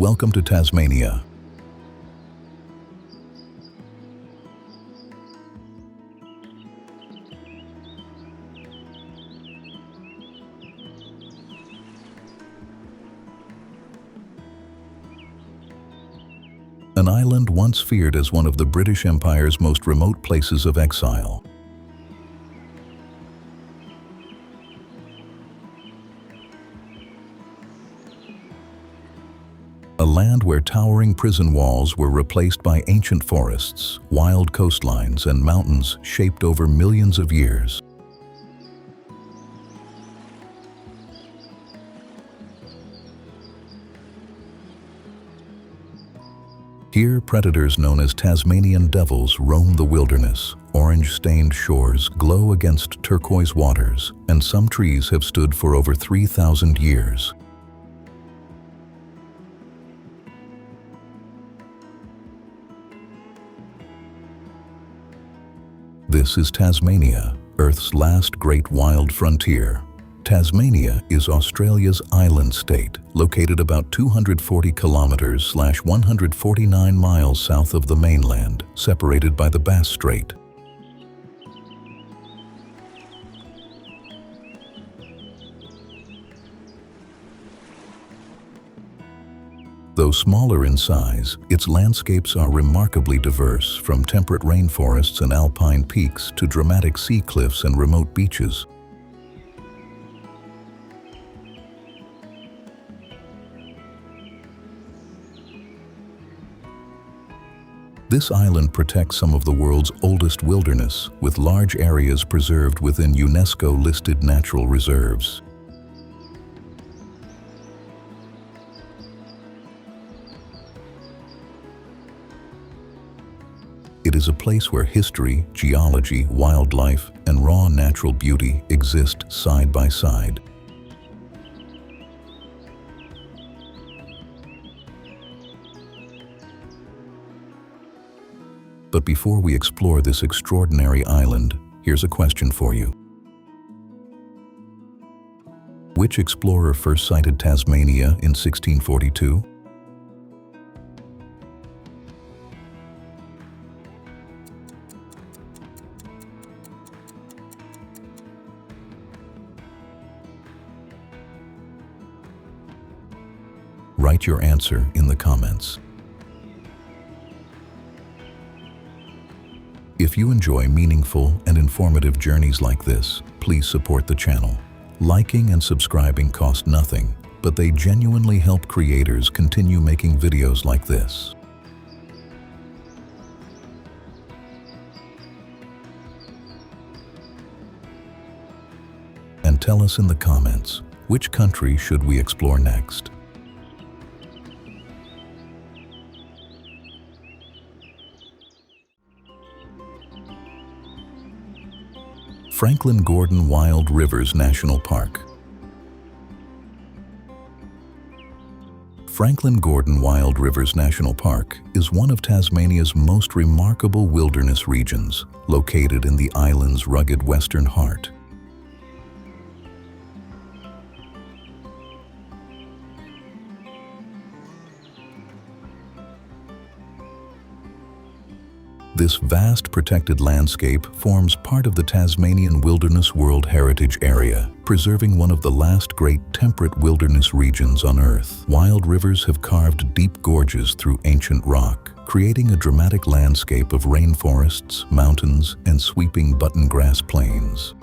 Welcome to Tasmania. An island once feared as one of the British Empire's most remote places of exile. A land where towering prison walls were replaced by ancient forests, wild coastlines, and mountains shaped over millions of years. Here, predators known as Tasmanian devils roam the wilderness. Orange-stained shores glow against turquoise waters, and some trees have stood for over 3,000 years. This is Tasmania, Earth's last great wild frontier. Tasmania is Australia's island state, located about 240 kilometers/149 miles south of the mainland, separated by the Bass Strait. Though smaller in size, its landscapes are remarkably diverse, from temperate rainforests and alpine peaks to dramatic sea cliffs and remote beaches. This island protects some of the world's oldest wilderness, with large areas preserved within UNESCO-listed natural reserves. It is a place where history, geology, wildlife, and raw natural beauty exist side by side. But before we explore this extraordinary island, here's a question for you. Which explorer first sighted Tasmania in 1642? Write your answer in the comments. If you enjoy meaningful and informative journeys like this, please support the channel. Liking and subscribing cost nothing, but they genuinely help creators continue making videos like this. And tell us in the comments, which country should we explore next? Franklin Gordon Wild Rivers National Park. Franklin Gordon Wild Rivers National Park is one of Tasmania's most remarkable wilderness regions, located in the island's rugged western heart. This vast protected landscape forms part of the Tasmanian Wilderness World Heritage Area, preserving one of the last great temperate wilderness regions on Earth. Wild rivers have carved deep gorges through ancient rock, creating a dramatic landscape of rainforests, mountains, and sweeping button grass plains.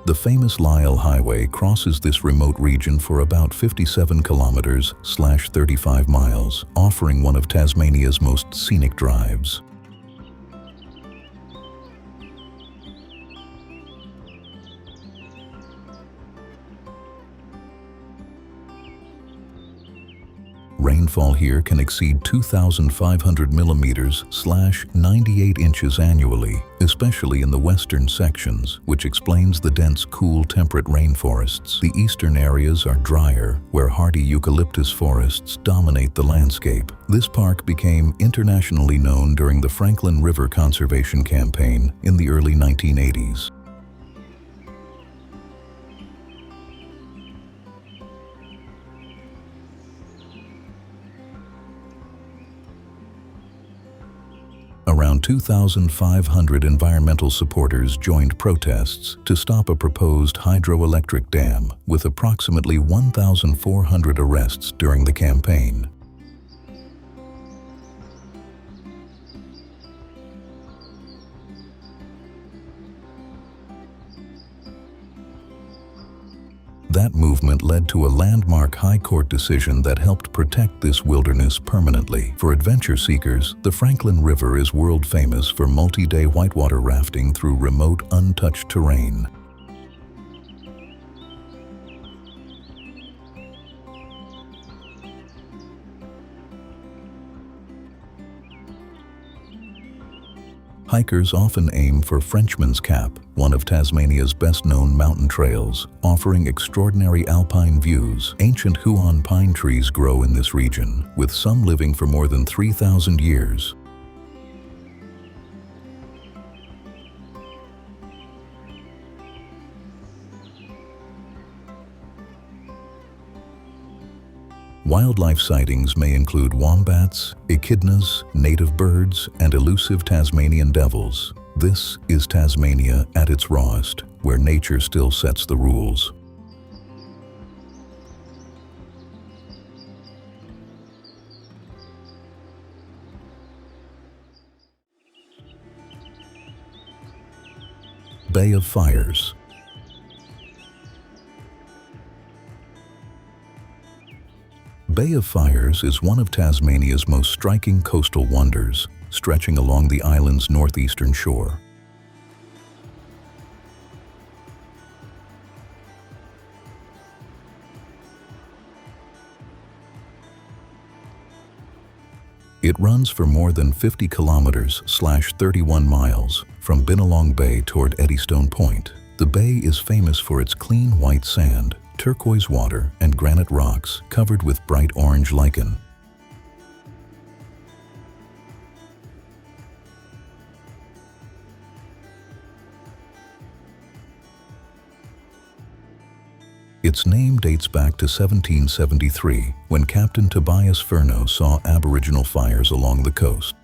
The famous Lyell Highway crosses this remote region for about 57 kilometers/35 miles, offering one of Tasmania's most scenic drives. Rainfall here can exceed 2,500 millimeters/98 inches annually, especially in the western sections, which explains the dense, cool, temperate rainforests. The eastern areas are drier, where hardy eucalyptus forests dominate the landscape. This park became internationally known during the Franklin River Conservation Campaign in the early 1980s. Around 2,500 environmental supporters joined protests to stop a proposed hydroelectric dam, with approximately 1,400 arrests during the campaign. That movement led to a landmark High Court decision that helped protect this wilderness permanently. For adventure seekers, the Franklin River is world famous for multi-day whitewater rafting through remote, untouched terrain. Hikers often aim for Frenchman's Cap, one of Tasmania's best-known mountain trails, offering extraordinary alpine views. Ancient Huon pine trees grow in this region, with some living for more than 3,000 years. Wildlife sightings may include wombats, echidnas, native birds, and elusive Tasmanian devils. This is Tasmania at its rawest, where nature still sets the rules. Bay of Fires. Bay of Fires is one of Tasmania's most striking coastal wonders, stretching along the island's northeastern shore. It runs for more than 50 kilometers/31 miles from Binalong Bay toward Eddystone Point. The bay is famous for its clean white sand, turquoise water, and granite rocks covered with bright orange lichen. Its name dates back to 1773, when Captain Tobias Furneaux saw Aboriginal fires along the coast.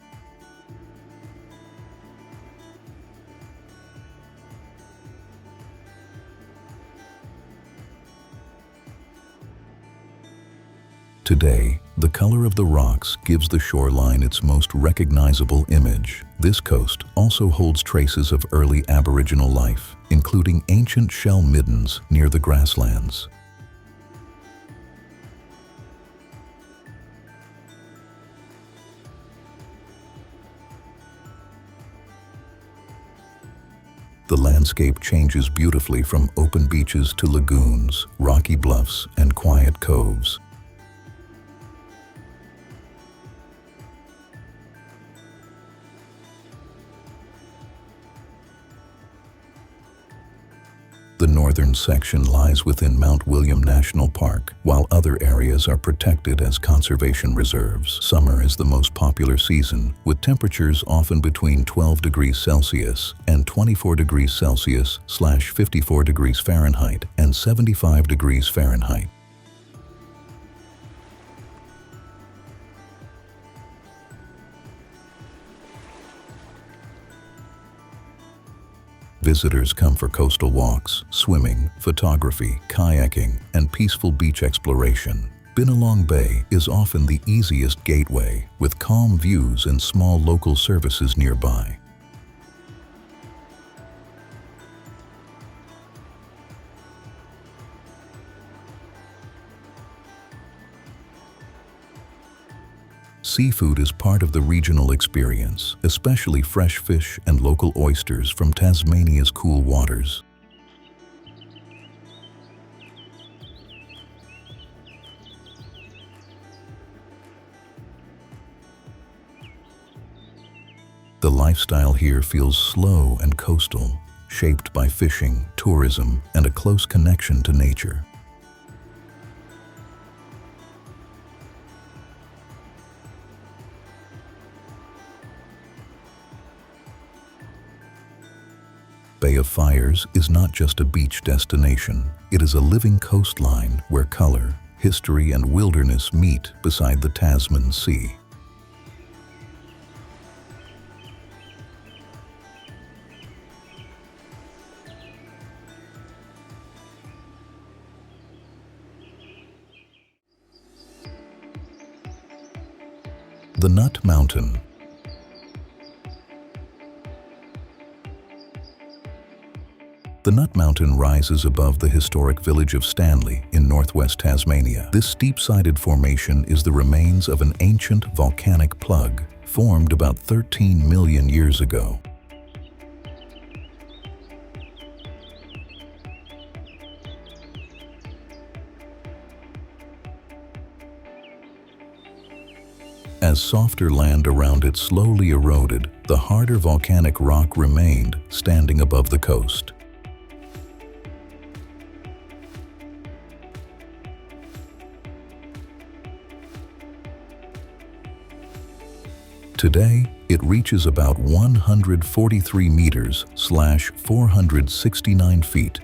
Today, the color of the rocks gives the shoreline its most recognizable image. This coast also holds traces of early Aboriginal life, including ancient shell middens near the grasslands. The landscape changes beautifully from open beaches to lagoons, rocky bluffs, and quiet coves. The northern section lies within Mount William National Park, while other areas are protected as conservation reserves. Summer is the most popular season, with temperatures often between 12 degrees Celsius and 24 degrees Celsius/54 degrees Fahrenheit and 75 degrees Fahrenheit. Visitors come for coastal walks, swimming, photography, kayaking, and peaceful beach exploration. Binalong Bay is often the easiest gateway, with calm views and small local services nearby. Seafood is part of the regional experience, especially fresh fish and local oysters from Tasmania's cool waters. The lifestyle here feels slow and coastal, shaped by fishing, tourism, and a close connection to nature. Bay of Fires is not just a beach destination. It is a living coastline where color, history, and wilderness meet beside the Tasman Sea. The Nut Mountain. The Nut Mountain rises above the historic village of Stanley in northwest Tasmania. This steep-sided formation is the remains of an ancient volcanic plug formed about 13 million years ago. As softer land around it slowly eroded, the harder volcanic rock remained, standing above the coast. Today, it reaches about 143 meters / 469 feet.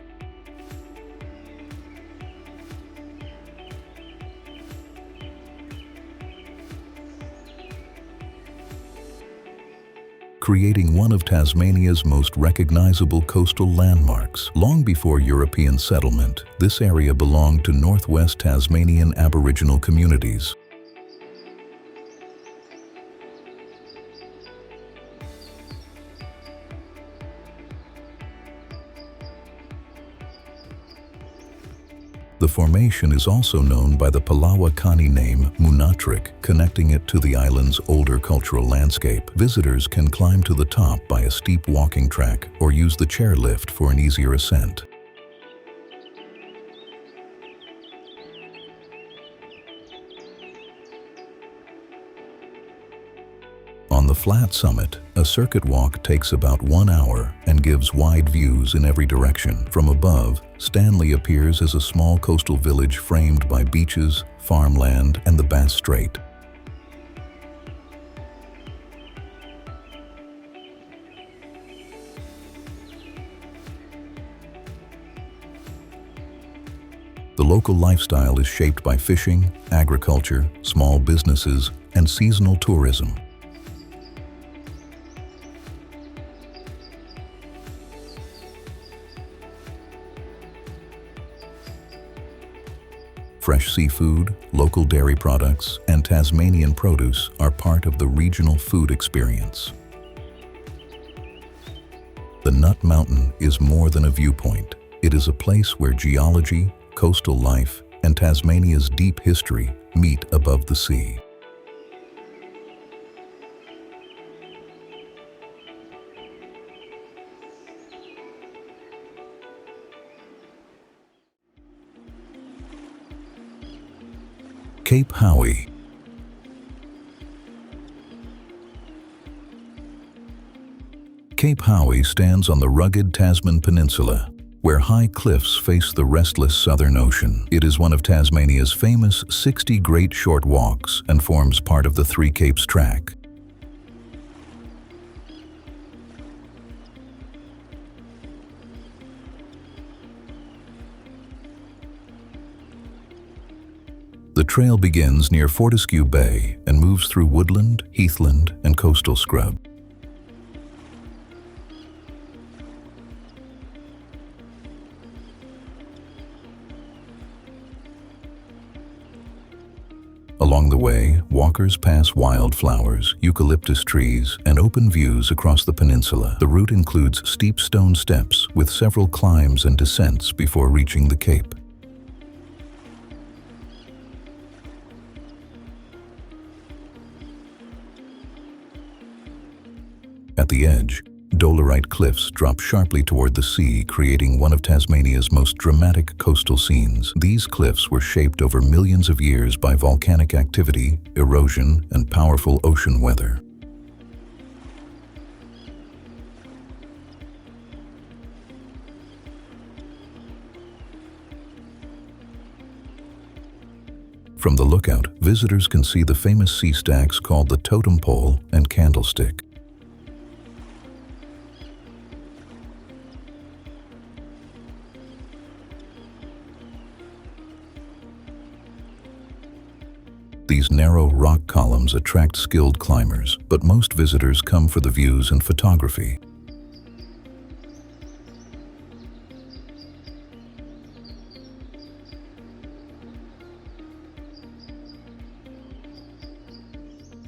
Creating one of Tasmania's most recognizable coastal landmarks. Long before European settlement, this area belonged to northwest Tasmanian Aboriginal communities. The formation is also known by the Palawakani name Munatrik, connecting it to the island's older cultural landscape. Visitors can climb to the top by a steep walking track or use the chairlift for an easier ascent. On the flat summit, a circuit walk takes about 1 hour and gives wide views in every direction. From above, Stanley appears as a small coastal village framed by beaches, farmland, and the Bass Strait. The local lifestyle is shaped by fishing, agriculture, small businesses, and seasonal tourism. Fresh seafood, local dairy products, and Tasmanian produce are part of the regional food experience. The Nut Mountain is more than a viewpoint. It is a place where geology, coastal life, and Tasmania's deep history meet above the sea. Cape Hauy. Cape Hauy stands on the rugged Tasman Peninsula, where high cliffs face the restless Southern Ocean. It is one of Tasmania's famous 60 Great Short Walks and forms part of the Three Capes Track. The trail begins near Fortescue Bay and moves through woodland, heathland, and coastal scrub. Along the way, walkers pass wildflowers, eucalyptus trees, and open views across the peninsula. The route includes steep stone steps with several climbs and descents before reaching the cape. At the edge, dolerite cliffs drop sharply toward the sea, creating one of Tasmania's most dramatic coastal scenes. These cliffs were shaped over millions of years by volcanic activity, erosion, and powerful ocean weather. From the lookout, visitors can see the famous sea stacks called the totem pole and candlestick. These narrow rock columns attract skilled climbers, but most visitors come for the views and photography.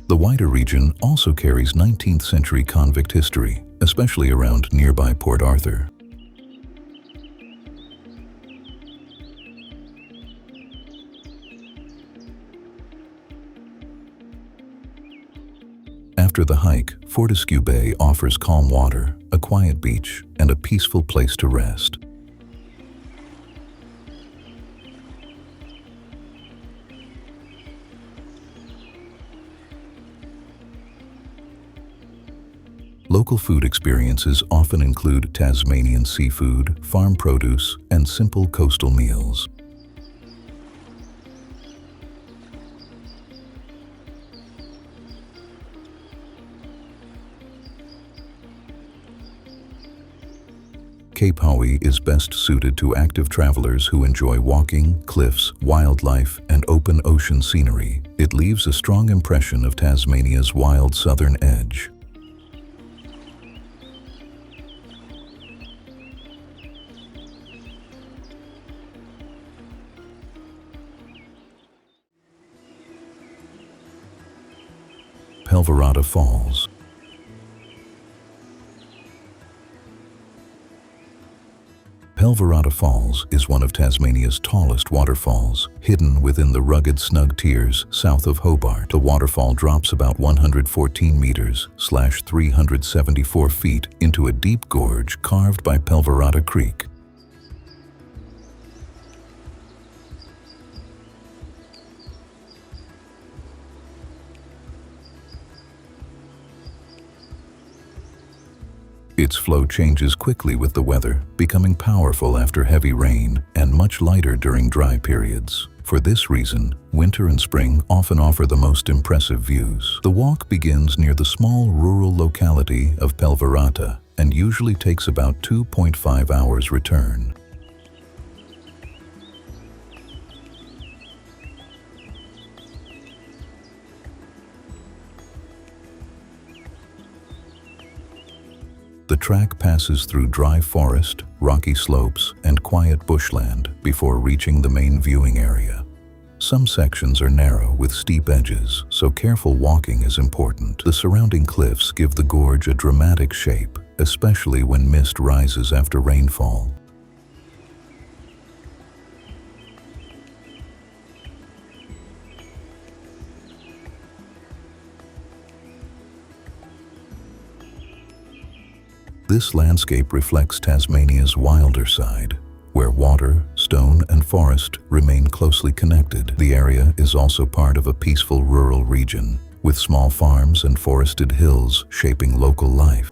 The wider region also carries 19th century convict history, especially around nearby Port Arthur. After the hike, Fortescue Bay offers calm water, a quiet beach, and a peaceful place to rest. Local food experiences often include Tasmanian seafood, farm produce, and simple coastal meals. Cape Hauy is best suited to active travelers who enjoy walking, cliffs, wildlife, and open ocean scenery. It leaves a strong impression of Tasmania's wild southern edge. Pelverada Falls. Pelverada Falls is one of Tasmania's tallest waterfalls, hidden within the rugged Snug Tiers south of Hobart. The waterfall drops about 114 meters (374 feet) into a deep gorge carved by Pelverada Creek. Its flow changes quickly with the weather, becoming powerful after heavy rain and much lighter during dry periods. For this reason, winter and spring often offer the most impressive views. The walk begins near the small rural locality of Pelverada and usually takes about 2.5 hours return. The track passes through dry forest, rocky slopes, and quiet bushland before reaching the main viewing area. Some sections are narrow with steep edges, so careful walking is important. The surrounding cliffs give the gorge a dramatic shape, especially when mist rises after rainfall. This landscape reflects Tasmania's wilder side, where water, stone, and forest remain closely connected. The area is also part of a peaceful rural region, with small farms and forested hills shaping local life.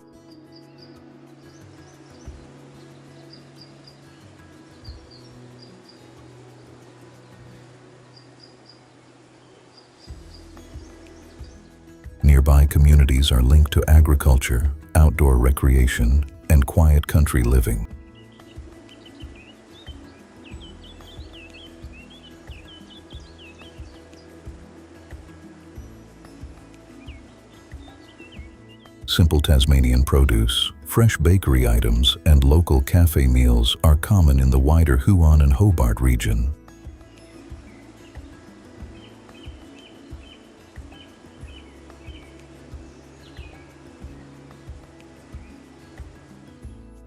Nearby communities are linked to agriculture, outdoor recreation, and quiet country living. Simple Tasmanian produce, fresh bakery items, and local cafe meals are common in the wider Huon and Hobart region.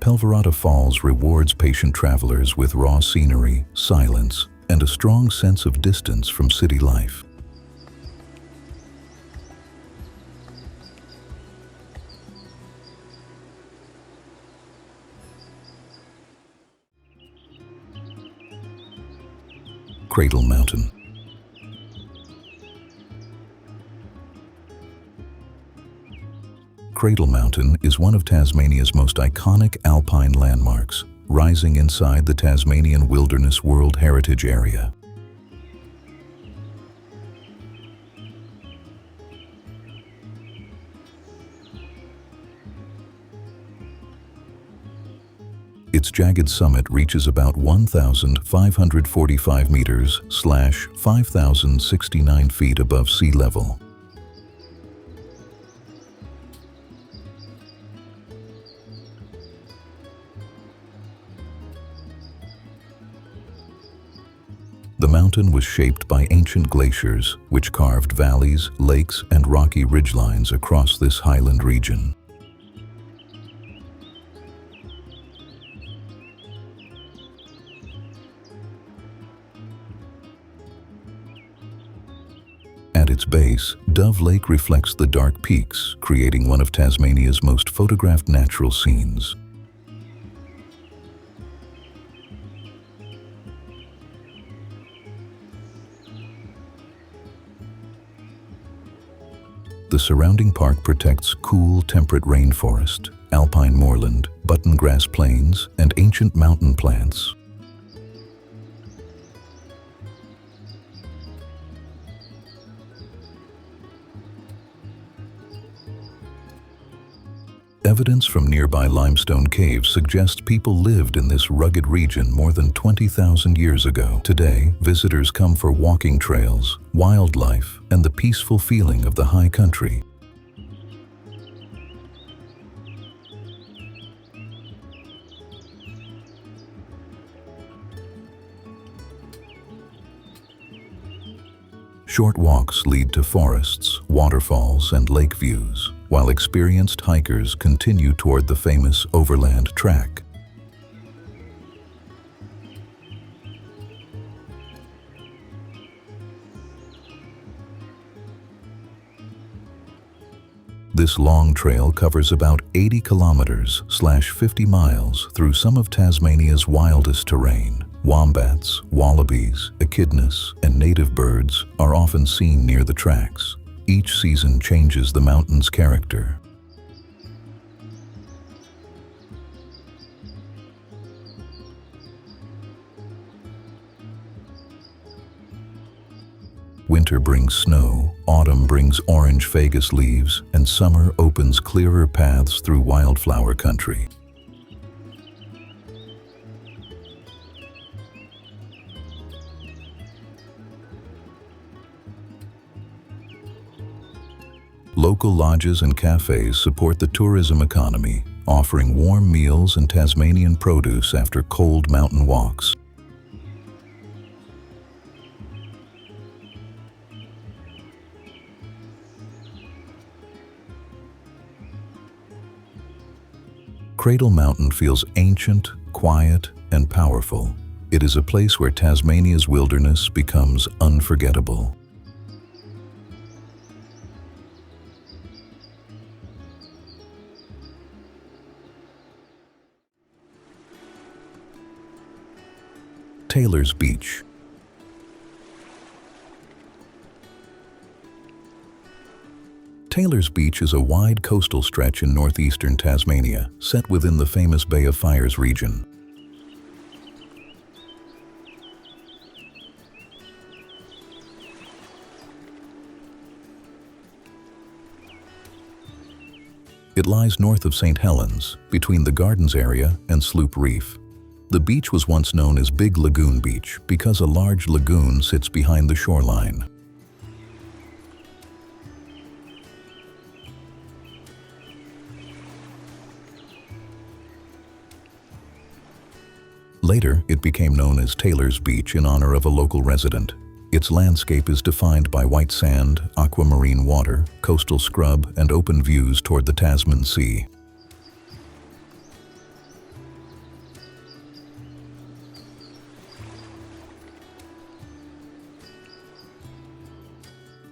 Pelverada Falls rewards patient travelers with raw scenery, silence, and a strong sense of distance from city life. Cradle Mountain. Cradle Mountain is one of Tasmania's most iconic alpine landmarks, rising inside the Tasmanian Wilderness World Heritage Area. Its jagged summit reaches about 1,545 meters / 5,069 feet above sea level. The mountain was shaped by ancient glaciers, which carved valleys, lakes, and rocky ridgelines across this highland region. At its base, Dove Lake reflects the dark peaks, creating one of Tasmania's most photographed natural scenes. The surrounding park protects cool, temperate rainforest, alpine moorland, button grass plains, and ancient mountain plants. Evidence from nearby limestone caves suggests people lived in this rugged region more than 20,000 years ago. Today, visitors come for walking trails, wildlife, and the peaceful feeling of the high country. Short walks lead to forests, waterfalls, and lake views, while experienced hikers continue toward the famous overland track. This long trail covers about 80 kilometers / 50 miles through some of Tasmania's wildest terrain. Wombats, wallabies, echidnas, and native birds are often seen near the tracks. Each season changes the mountain's character. Winter brings snow, autumn brings orange fagus leaves, and summer opens clearer paths through wildflower country. Local lodges and cafes support the tourism economy, offering warm meals and Tasmanian produce after cold mountain walks. Cradle Mountain feels ancient, quiet, and powerful. It is a place where Tasmania's wilderness becomes unforgettable. Taylor's Beach. Taylor's Beach is a wide coastal stretch in northeastern Tasmania, set within the famous Bay of Fires region. It lies north of St. Helens, between the Gardens area and Sloop Reef. The beach was once known as Big Lagoon Beach because a large lagoon sits behind the shoreline. Later, it became known as Taylor's Beach in honor of a local resident. Its landscape is defined by white sand, aquamarine water, coastal scrub, and open views toward the Tasman Sea.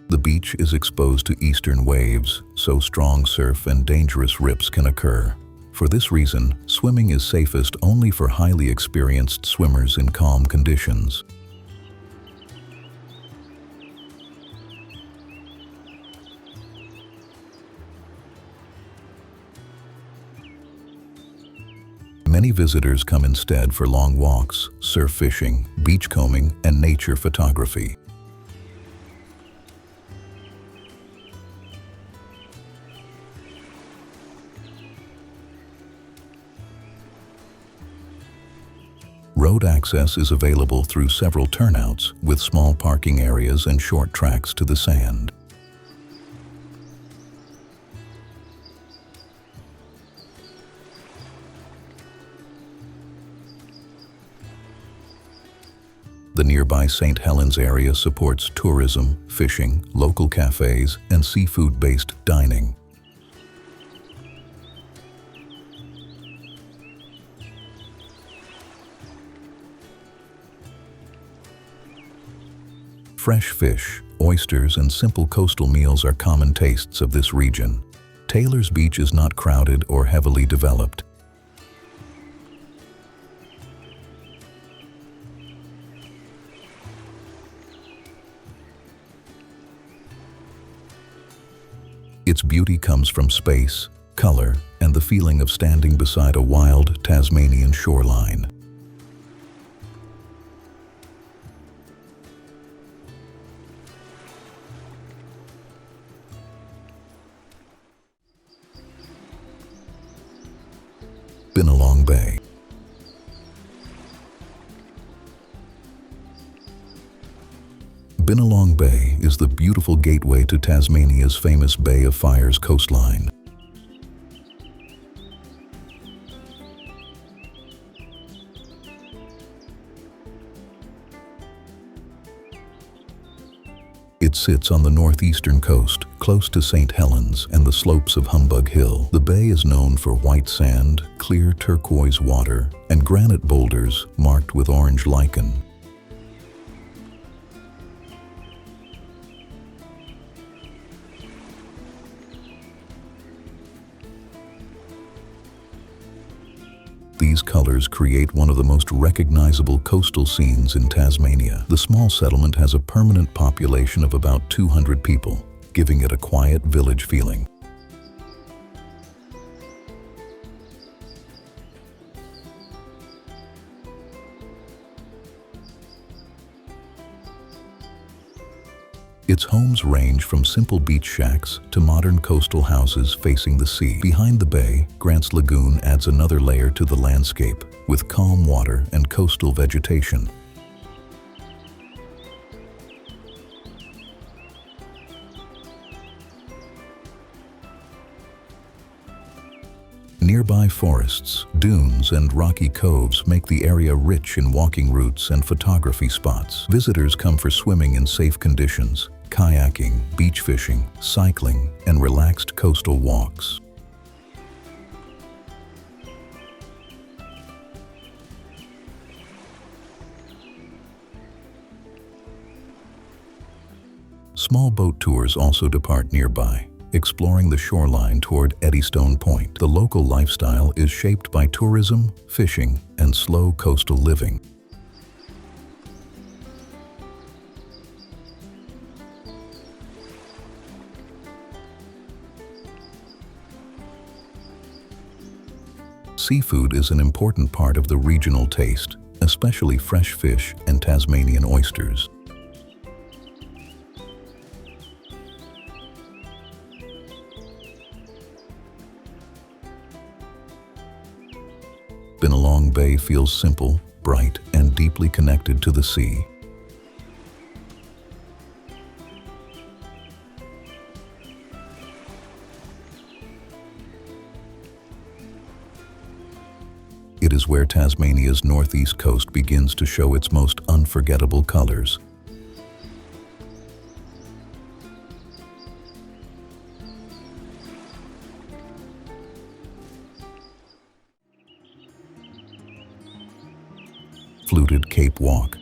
The beach is exposed to eastern waves, so strong surf and dangerous rips can occur. For this reason, swimming is safest only for highly experienced swimmers in calm conditions. Many visitors come instead for long walks, surf fishing, beachcombing, and nature photography. Road access is available through several turnouts with small parking areas and short tracks to the sand. The nearby St. Helens area supports tourism, fishing, local cafes, and seafood-based dining. Fresh fish, oysters, and simple coastal meals are common tastes of this region. Taylor's Beach is not crowded or heavily developed. Its beauty comes from space, color, and the feeling of standing beside a wild Tasmanian shoreline. Billabong Bay. Billabong Bay is the beautiful gateway to Tasmania's famous Bay of Fires coastline. It sits on the northeastern coast, close to St. Helens and the slopes of Humbug Hill. The bay is known for white sand, clear turquoise water, and granite boulders marked with orange lichen. These colors create one of the most recognizable coastal scenes in Tasmania. The small settlement has a permanent population of about 200 people, giving it a quiet village feeling. Its homes range from simple beach shacks to modern coastal houses facing the sea. Behind the bay, Grant's Lagoon adds another layer to the landscape, with calm water and coastal vegetation. Nearby forests, dunes, and rocky coves make the area rich in walking routes and photography spots. Visitors come for swimming in safe conditions, kayaking, beach fishing, cycling, and relaxed coastal walks. Small boat tours also depart nearby, exploring the shoreline toward Eddystone Point. The local lifestyle is shaped by tourism, fishing, and slow coastal living. Seafood is an important part of the regional taste, especially fresh fish and Tasmanian oysters. Billabong Bay feels simple, bright, and deeply connected to the sea. It is where Tasmania's northeast coast begins to show its most unforgettable colors. Fluted Cape Walk.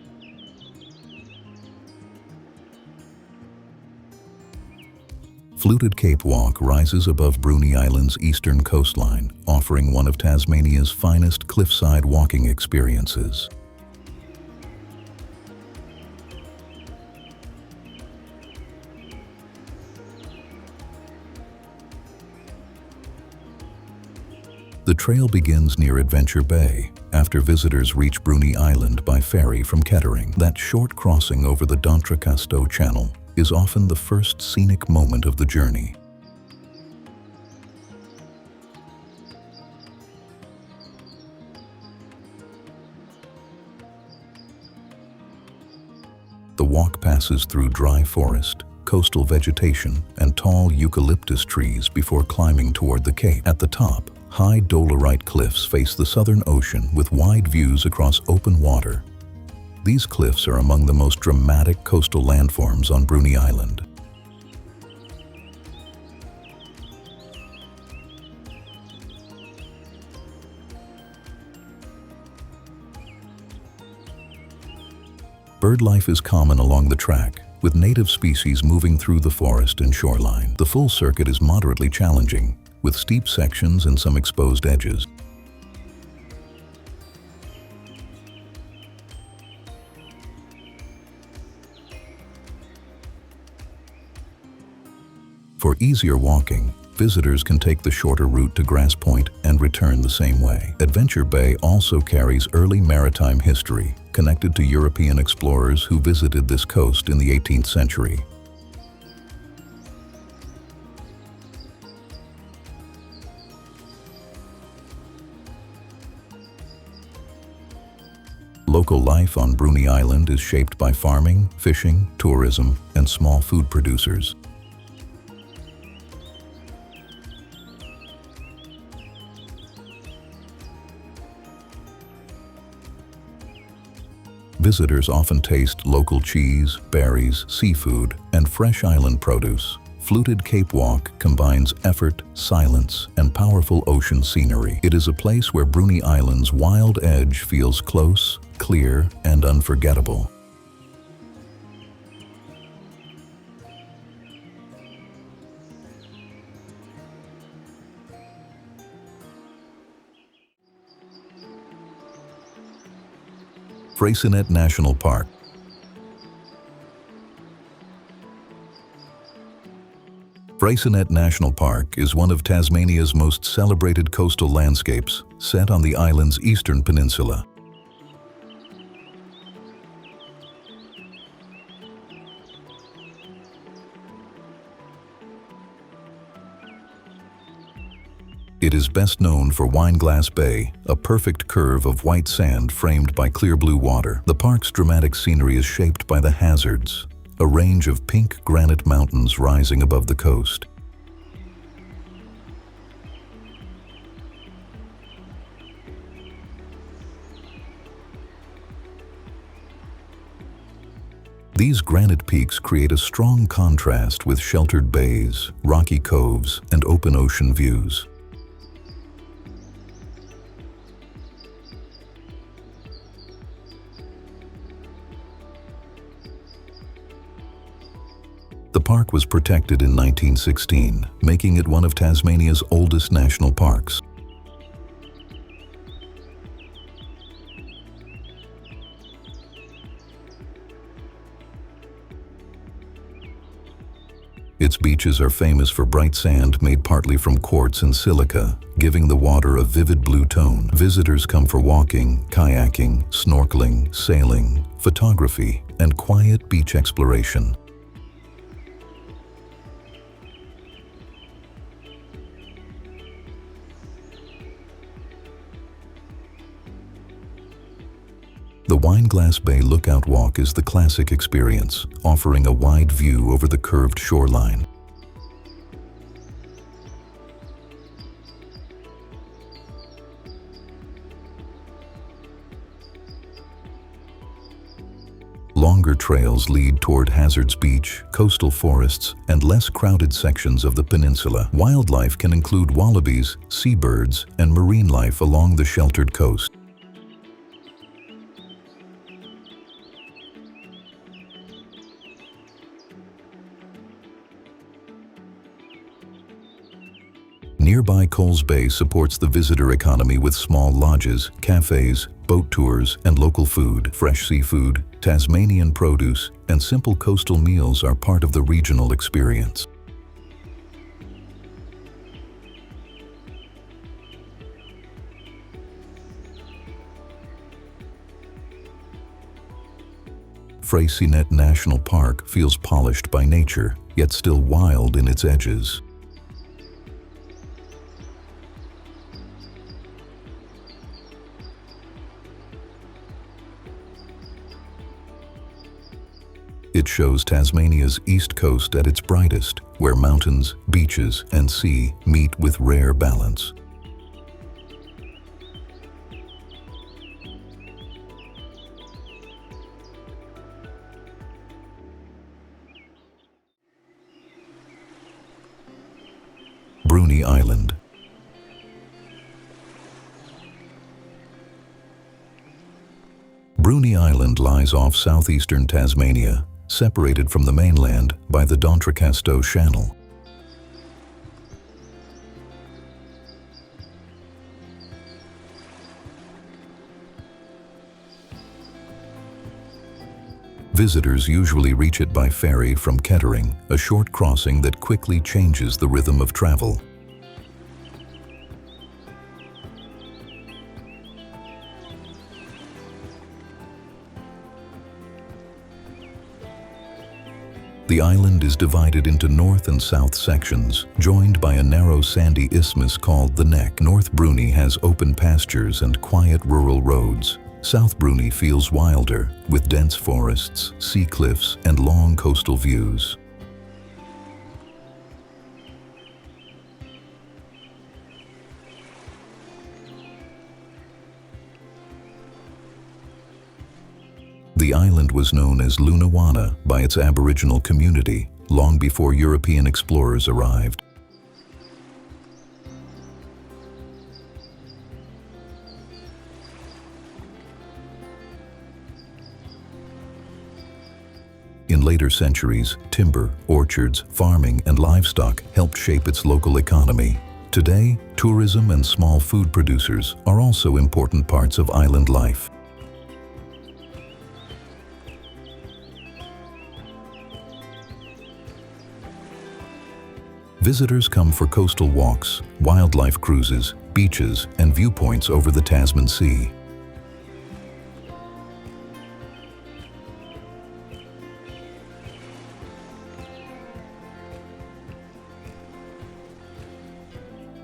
Fluted Cape Walk rises above Bruny Island's eastern coastline, offering one of Tasmania's finest cliffside walking experiences. The trail begins near Adventure Bay, after visitors reach Bruny Island by ferry from Kettering. That short crossing over the D'Entrecasteaux Channel is often the first scenic moment of the journey. passes through dry forest, coastal vegetation, and tall eucalyptus trees before climbing toward the cape. At the top, high dolerite cliffs face the Southern Ocean with wide views across open water. These cliffs are among the most dramatic coastal landforms on Bruny Island. Bird life is common along the track, with native species moving through the forest and shoreline. The full circuit is moderately challenging, with steep sections and some exposed edges. For easier walking, visitors can take the shorter route to Grass Point and return the same way. Adventure Bay also carries early maritime history, connected to European explorers who visited this coast in the 18th century. Local life on Bruny Island is shaped by farming, fishing, tourism, and small food producers. Visitors often taste local cheese, berries, seafood, and fresh island produce. Fluted Cape Walk combines effort, silence, and powerful ocean scenery. It is a place where Bruny Island's wild edge feels close, clear, and unforgettable. Freycinet National Park. Freycinet National Park is one of Tasmania's most celebrated coastal landscapes, set on the island's eastern peninsula. It is best known for Wineglass Bay, a perfect curve of white sand framed by clear blue water. The park's dramatic scenery is shaped by the hazards, a range of pink granite mountains rising above the coast. These granite peaks create a strong contrast with sheltered bays, rocky coves, and open ocean views. The park was protected in 1916, making it one of Tasmania's oldest national parks. Its beaches are famous for bright sand made partly from quartz and silica, giving the water a vivid blue tone. Visitors come for walking, kayaking, snorkeling, sailing, photography, and quiet beach exploration. The Wineglass Bay Lookout Walk is the classic experience, offering a wide view over the curved shoreline. Longer trails lead toward Hazards Beach, coastal forests, and less crowded sections of the peninsula. Wildlife can include wallabies, seabirds, and marine life along the sheltered coast. Nearby Coles Bay supports the visitor economy with small lodges, cafes, boat tours, and local food. Fresh seafood, Tasmanian produce, and simple coastal meals are part of the regional experience. Freycinet National Park feels polished by nature, yet still wild in its edges. It which shows Tasmania's east coast at its brightest, where mountains, beaches, and sea meet with rare balance. Bruny Island. Bruny Island lies off southeastern Tasmania, separated from the mainland by the D'Entrecasteaux Channel. Visitors usually reach it by ferry from Kettering, a short crossing that quickly changes the rhythm of travel. The island is divided into north and south sections, joined by a narrow sandy isthmus called the Neck. North Bruny has open pastures and quiet rural roads. South Bruny feels wilder, with dense forests, sea cliffs, and long coastal views. The island was known as Lunawana by its Aboriginal community long before European explorers arrived. In later centuries, timber, orchards, farming, and livestock helped shape its local economy. Today, tourism and small food producers are also important parts of island life. Visitors come for coastal walks, wildlife cruises, beaches, and viewpoints over the Tasman Sea.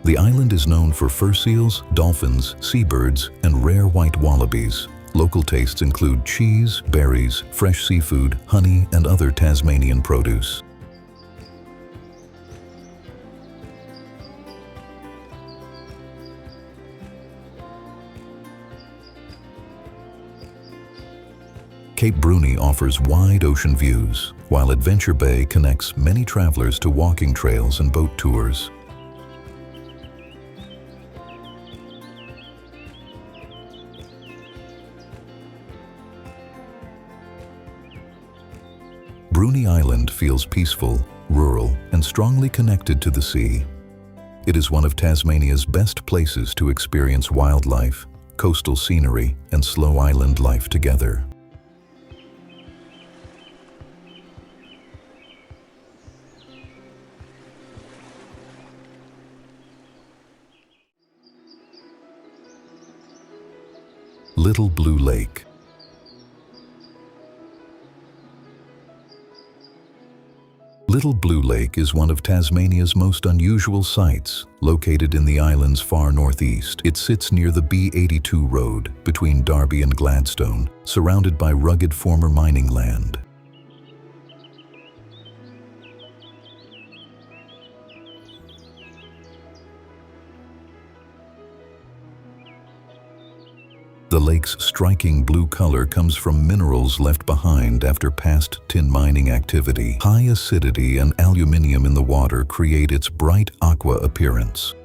The island is known for fur seals, dolphins, seabirds, and rare white wallabies. Local tastes include cheese, berries, fresh seafood, honey, and other Tasmanian produce. Cape Bruny offers wide ocean views, while Adventure Bay connects many travelers to walking trails and boat tours. Bruny Island feels peaceful, rural, and strongly connected to the sea. It is one of Tasmania's best places to experience wildlife, coastal scenery, and slow island life together. Little Blue Lake. Little Blue Lake is one of Tasmania's most unusual sights, located in the island's far northeast. It sits near the B82 road between Derby and Gladstone, surrounded by rugged former mining land. The lake's striking blue color comes from minerals left behind after past tin mining activity. High acidity and aluminium in the water create its bright aqua appearance.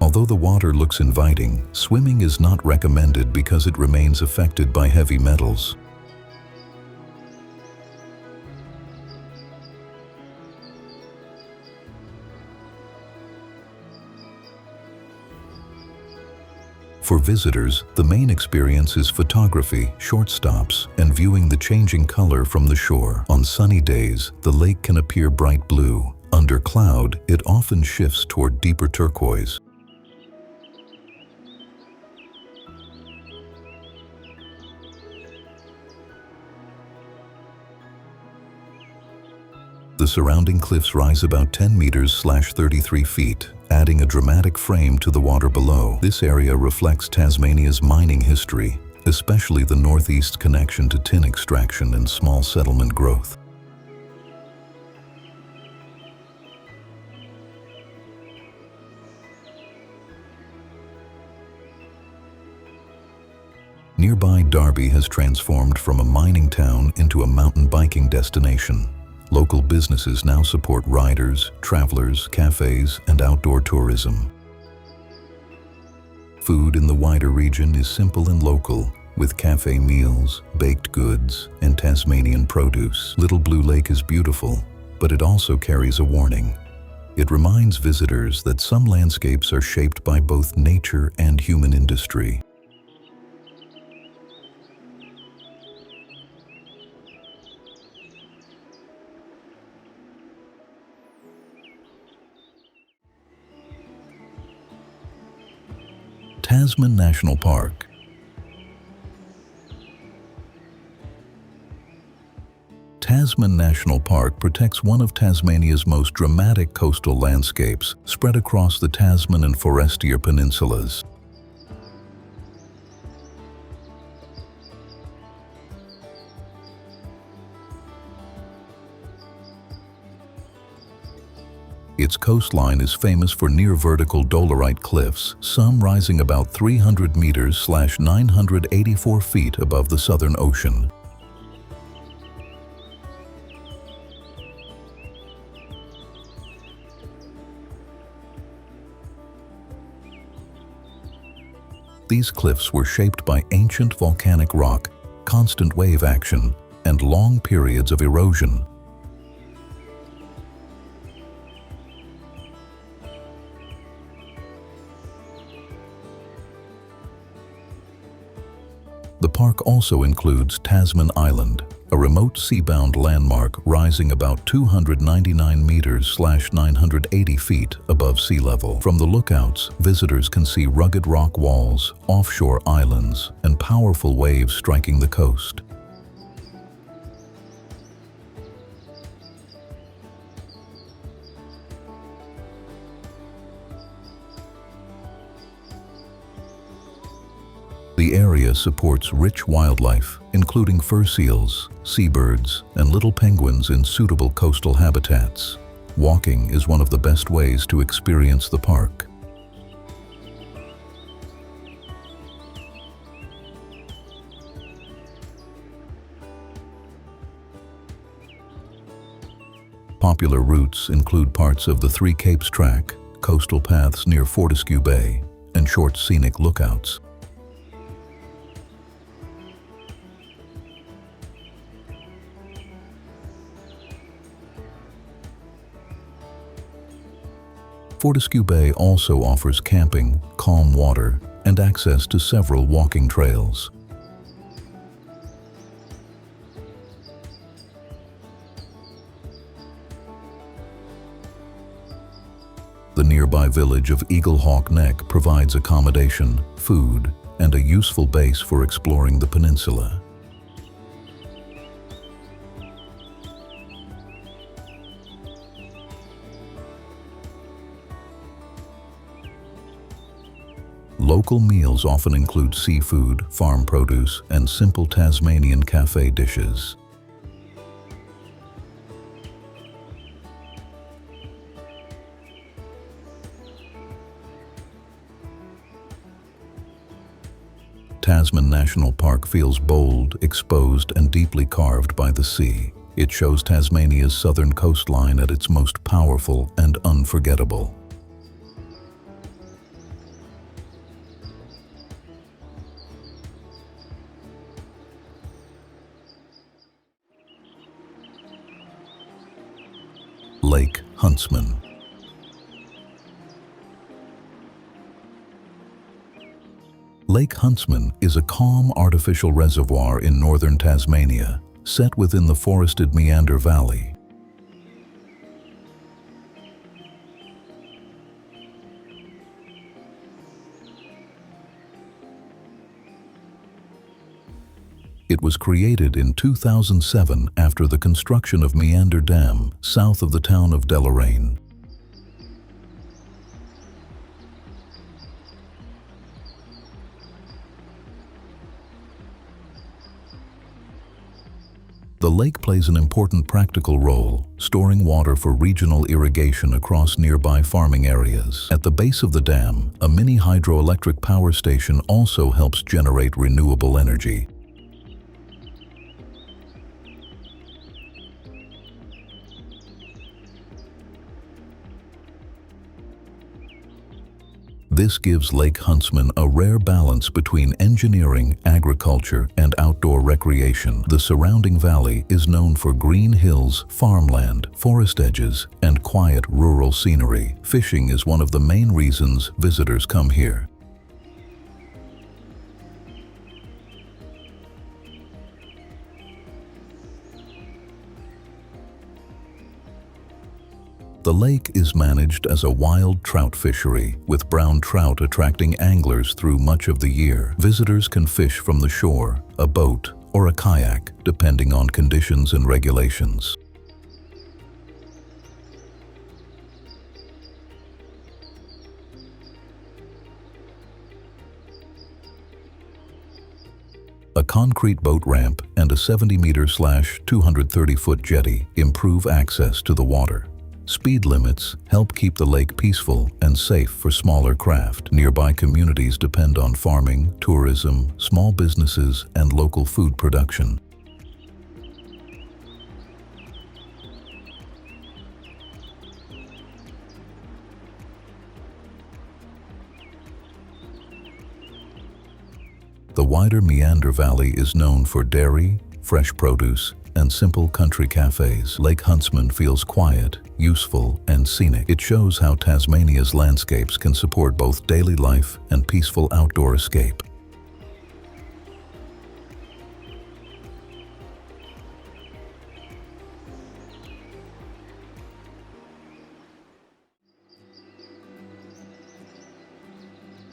Although the water looks inviting, swimming is not recommended because it remains affected by heavy metals. For visitors, the main experience is photography, short stops, and viewing the changing color from the shore. On sunny days, the lake can appear bright blue. Under cloud, it often shifts toward deeper turquoise. The surrounding cliffs rise about 10 meters/33 feet, adding a dramatic frame to the water below. This area reflects Tasmania's mining history, especially the northeast's connection to tin extraction and small settlement growth. Nearby Derby has transformed from a mining town into a mountain biking destination. Local businesses now support riders, travelers, cafes, and outdoor tourism. Food in the wider region is simple and local, with cafe meals, baked goods, and Tasmanian produce. Little Blue Lake is beautiful, but it also carries a warning. It reminds visitors that some landscapes are shaped by both nature and human industry. Tasman National Park. Tasman National Park protects one of Tasmania's most dramatic coastal landscapes, spread across the Tasman and Forestier peninsulas. Its coastline is famous for near-vertical dolerite cliffs, some rising about 300 meters/984 feet above the Southern Ocean. These cliffs were shaped by ancient volcanic rock, constant wave action, and long periods of erosion. The park also includes Tasman Island, a remote seabound landmark rising about 299 meters/980 feet above sea level. From the lookouts, visitors can see rugged rock walls, offshore islands, and powerful waves striking the coast. The area supports rich wildlife, including fur seals, seabirds, and little penguins in suitable coastal habitats. Walking is one of the best ways to experience the park. Popular routes include parts of the Three Capes Track, coastal paths near Fortescue Bay, and short scenic lookouts. Fortescue Bay also offers camping, calm water, and access to several walking trails. The nearby village of Eaglehawk Neck provides accommodation, food, and a useful base for exploring the peninsula. Local meals often include seafood, farm produce, and simple Tasmanian cafe dishes. Tasman National Park feels bold, exposed, and deeply carved by the sea. It shows Tasmania's southern coastline at its most powerful and unforgettable. Lake Huntsman. Lake Huntsman is a calm artificial reservoir in northern Tasmania, set within the forested Meander Valley. It was created in 2007 after the construction of Meander Dam, south of the town of Deloraine. The lake plays an important practical role, storing water for regional irrigation across nearby farming areas. At the base of the dam, a mini hydroelectric power station also helps generate renewable energy. This gives Lake Huntsman a rare balance between engineering, agriculture, and outdoor recreation. The surrounding valley is known for green hills, farmland, forest edges, and quiet rural scenery. Fishing is one of the main reasons visitors come here. The lake is managed as a wild trout fishery, with brown trout attracting anglers through much of the year. Visitors can fish from the shore, a boat, or a kayak, depending on conditions and regulations. A concrete boat ramp and a 70-meter/230-foot jetty improve access to the water. Speed limits help keep the lake peaceful and safe for smaller craft. Nearby communities depend on farming, tourism, small businesses, and local food production. The wider Meander Valley is known for dairy, fresh produce, and simple country cafes. Lake Huntsman feels quiet, useful, and scenic. It shows how Tasmania's landscapes can support both daily life and peaceful outdoor escape.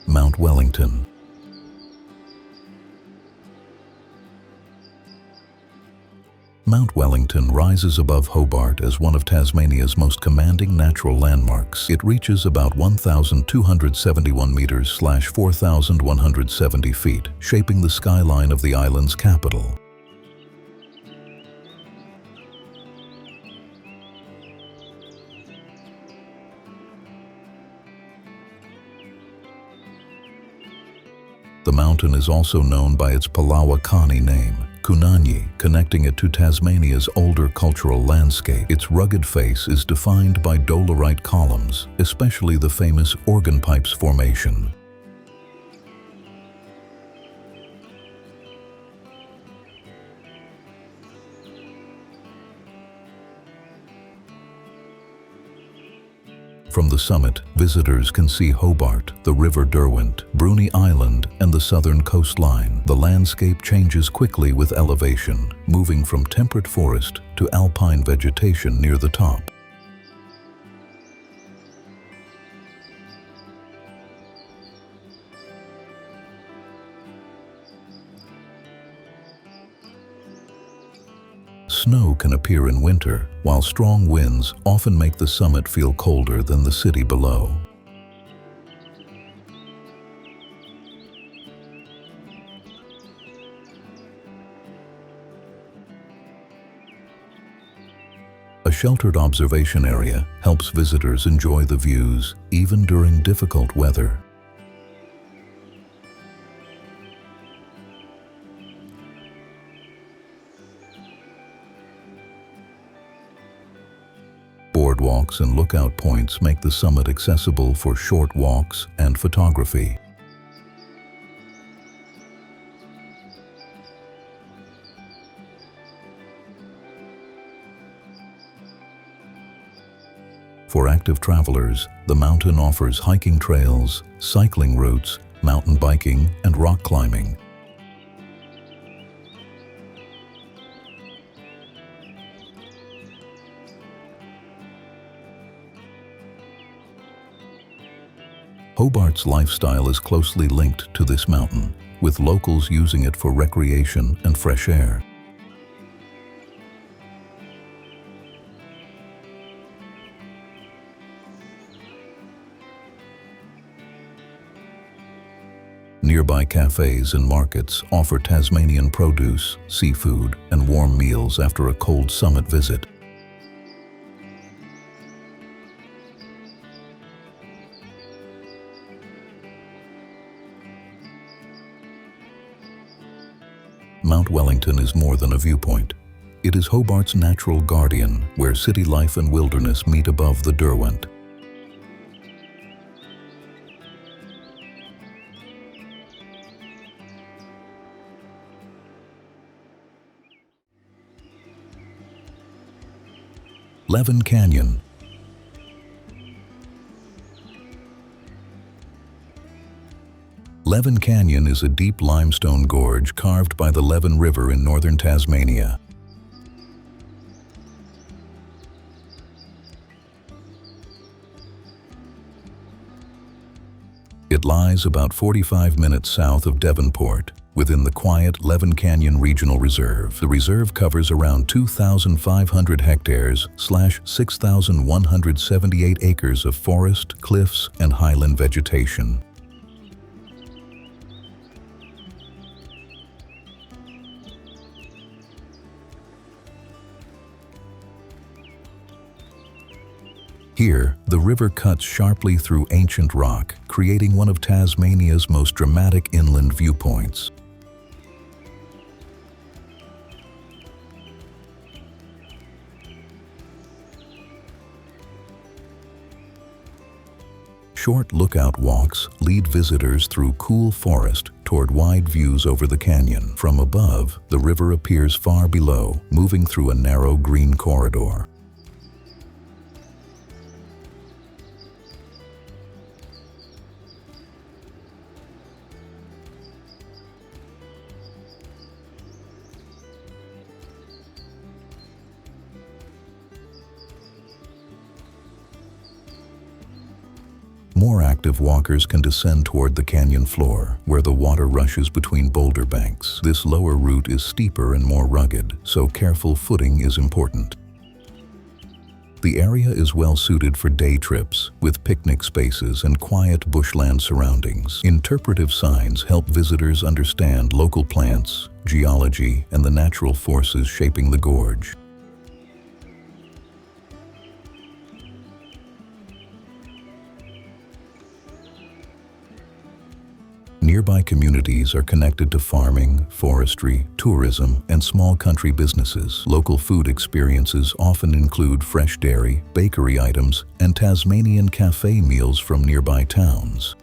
Mount Wellington. Mount Wellington rises above Hobart as one of Tasmania's most commanding natural landmarks. It reaches about 1,271 meters/4,170 feet, shaping the skyline of the island's capital. The mountain is also known by its Palawakani name, Kunanyi, connecting it to Tasmania's older cultural landscape. Its rugged face is defined by dolerite columns, especially the famous Organ Pipes Formation. From the summit, visitors can see Hobart, the River Derwent, Bruny Island, and the southern coastline. The landscape changes quickly with elevation, moving from temperate forest to alpine vegetation near the top. Snow can appear in winter, while strong winds often make the summit feel colder than the city below. A sheltered observation area helps visitors enjoy the views, even during difficult weather. Boardwalks and lookout points make the summit accessible for short walks and photography. For active travelers, the mountain offers hiking trails, cycling routes, mountain biking, and rock climbing. Hobart's lifestyle is closely linked to this mountain. with locals using it for recreation and fresh air. Nearby cafes and markets offer Tasmanian produce, seafood, and warm meals after a cold summit visit. Mount Wellington is more than a viewpoint. It is Hobart's natural guardian, where city life and wilderness meet above the Derwent. Leven Canyon. Leven Canyon is a deep limestone gorge carved by the Leven River in northern Tasmania. It lies about 45 minutes south of Devonport, within the quiet Leven Canyon Regional Reserve. The reserve covers around 2,500 hectares / 6,178 acres of forest, cliffs, and highland vegetation. Here, the river cuts sharply through ancient rock, creating one of Tasmania's most dramatic inland viewpoints. Short lookout walks lead visitors through cool forest toward wide views over the canyon. From above, the river appears far below, moving through a narrow green corridor. More active walkers can descend toward the canyon floor, where the water rushes between boulder banks. This lower route is steeper and more rugged, so careful footing is important. The area is well suited for day trips, with picnic spaces and quiet bushland surroundings. Interpretive signs help visitors understand local plants, geology, and the natural forces shaping the gorge. Nearby communities are connected to farming, forestry, tourism, and small country businesses. Local food experiences often include fresh dairy, bakery items, and Tasmanian cafe meals from nearby towns.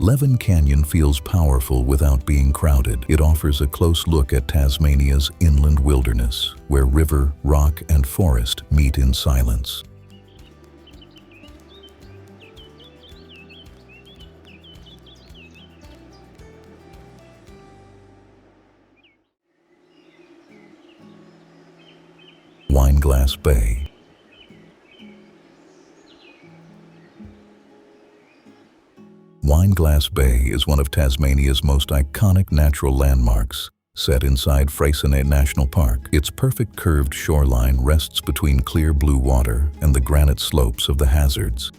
Leven Canyon feels powerful without being crowded. It offers a close look at Tasmania's inland wilderness, where river, rock, and forest meet in silence. Wineglass Bay. Wineglass Bay is one of Tasmania's most iconic natural landmarks, set inside Freycinet National Park. Its perfect curved shoreline rests between clear blue water and the granite slopes of the Hazards.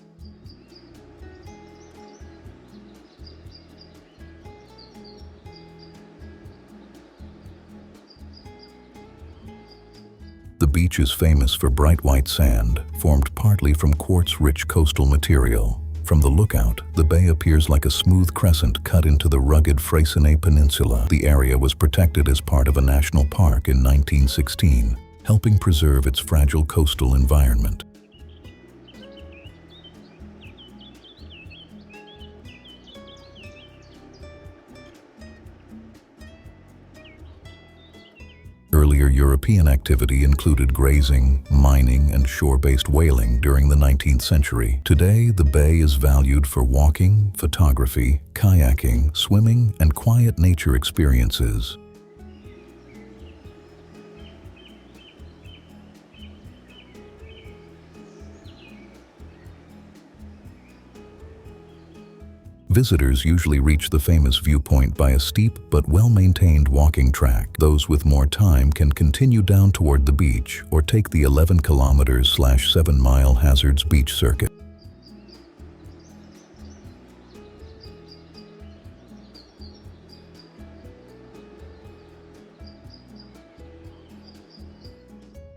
The beach is famous for bright white sand, formed partly from quartz-rich coastal material. From the lookout, the bay appears like a smooth crescent cut into the rugged Freycinet Peninsula. The area was protected as part of a national park in 1916, helping preserve its fragile coastal environment. Earlier European activity included grazing, mining, and shore-based whaling during the 19th century. Today, the bay is valued for walking, photography, kayaking, swimming, and quiet nature experiences. Visitors usually reach the famous viewpoint by a steep but well-maintained walking track. Those with more time can continue down toward the beach or take the 11 kilometers/7 mile Hazards Beach circuit.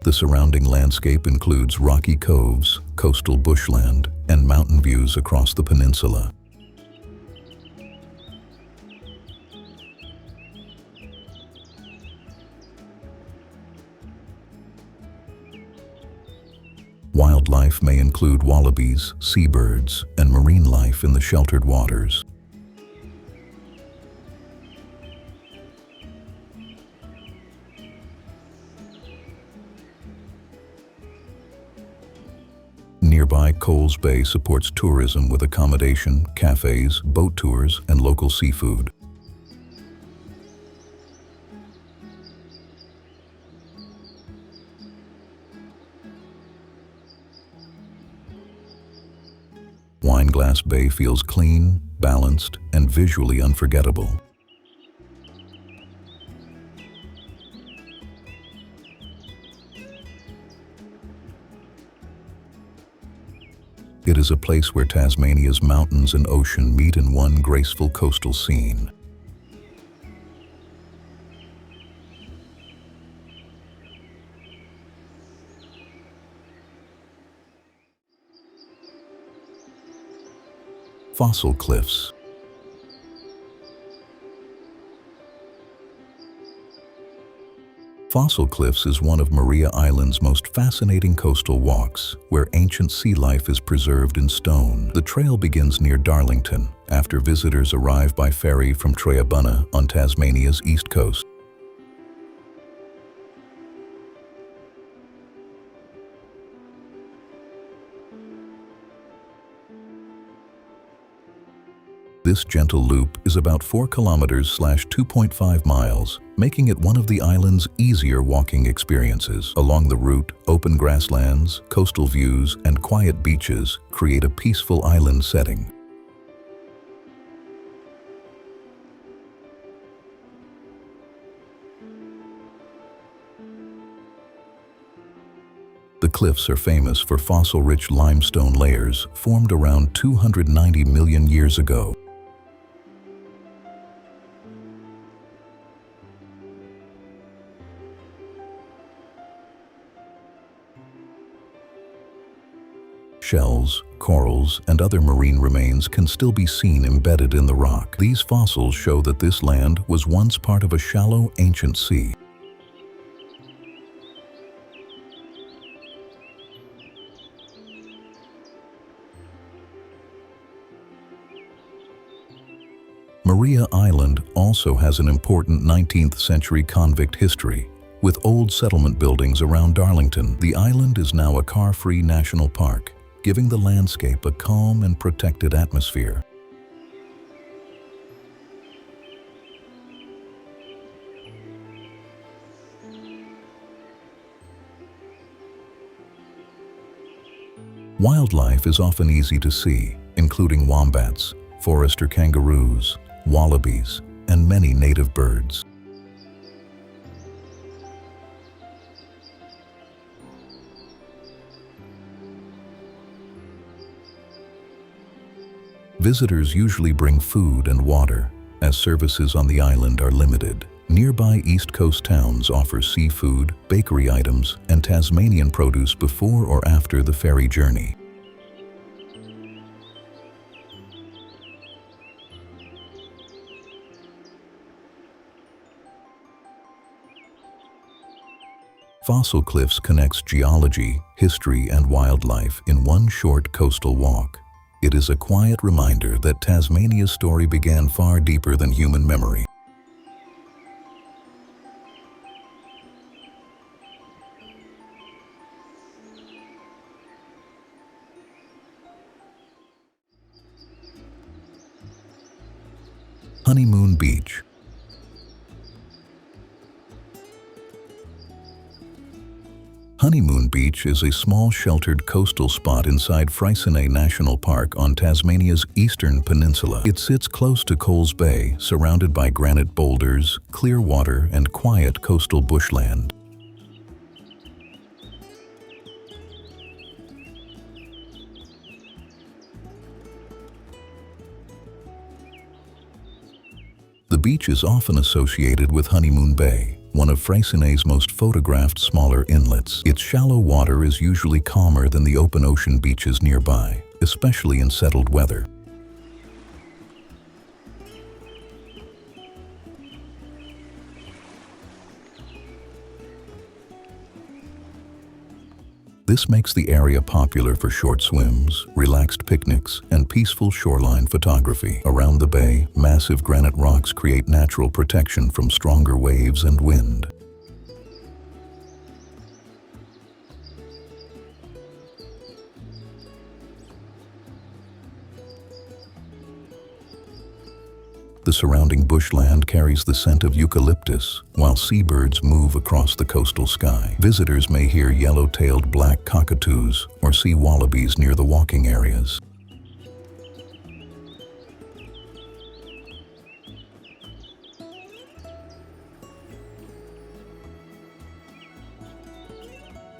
The surrounding landscape includes rocky coves, coastal bushland, and mountain views across the peninsula. Wildlife may include wallabies, seabirds, and marine life in the sheltered waters. Nearby Coles Bay supports tourism with accommodation, cafes, boat tours, and local seafood. Wineglass Bay feels clean, balanced, and visually unforgettable. It is a place where Tasmania's mountains and ocean meet in one graceful coastal scene. Fossil cliffs. Fossil Cliffs is one of Maria Island's most fascinating coastal walks, where ancient sea life is preserved in stone. The trail begins near Darlington, after visitors arrive by ferry from Treabunna on Tasmania's east coast. This gentle loop is about 4 kilometers/2.5 miles, making it one of the island's easier walking experiences. Along the route, open grasslands, coastal views, and quiet beaches create a peaceful island setting. The cliffs are famous for fossil-rich limestone layers formed around 290 million years ago. Shells, corals, and other marine remains can still be seen embedded in the rock. These fossils show that this land was once part of a shallow, ancient sea. Maria Island also has an important 19th century convict history. With old settlement buildings around Darlington, the island is now a car-free national park, giving the landscape a calm and protected atmosphere. Wildlife is often easy to see, including wombats, forester kangaroos, wallabies, and many native birds. Visitors usually bring food and water, as services on the island are limited. Nearby East Coast towns offer seafood, bakery items, and Tasmanian produce before or after the ferry journey. Fossil Cliffs connects geology, history, and wildlife in one short coastal walk. It is a quiet reminder that Tasmania's story began far deeper than human memory. Honeymoon Beach. Honeymoon Beach is a small sheltered coastal spot inside Freycinet National Park on Tasmania's eastern peninsula. It sits close to Coles Bay, surrounded by granite boulders, clear water, and quiet coastal bushland. The beach is often associated with Honeymoon Bay, one of Freycinet's most photographed smaller inlets. Its shallow water is usually calmer than the open ocean beaches nearby, especially in settled weather. This makes the area popular for short swims, relaxed picnics, and peaceful shoreline photography. Around the bay, massive granite rocks create natural protection from stronger waves and wind. The surrounding bushland carries the scent of eucalyptus, while seabirds move across the coastal sky. Visitors may hear yellow-tailed black cockatoos or see wallabies near the walking areas.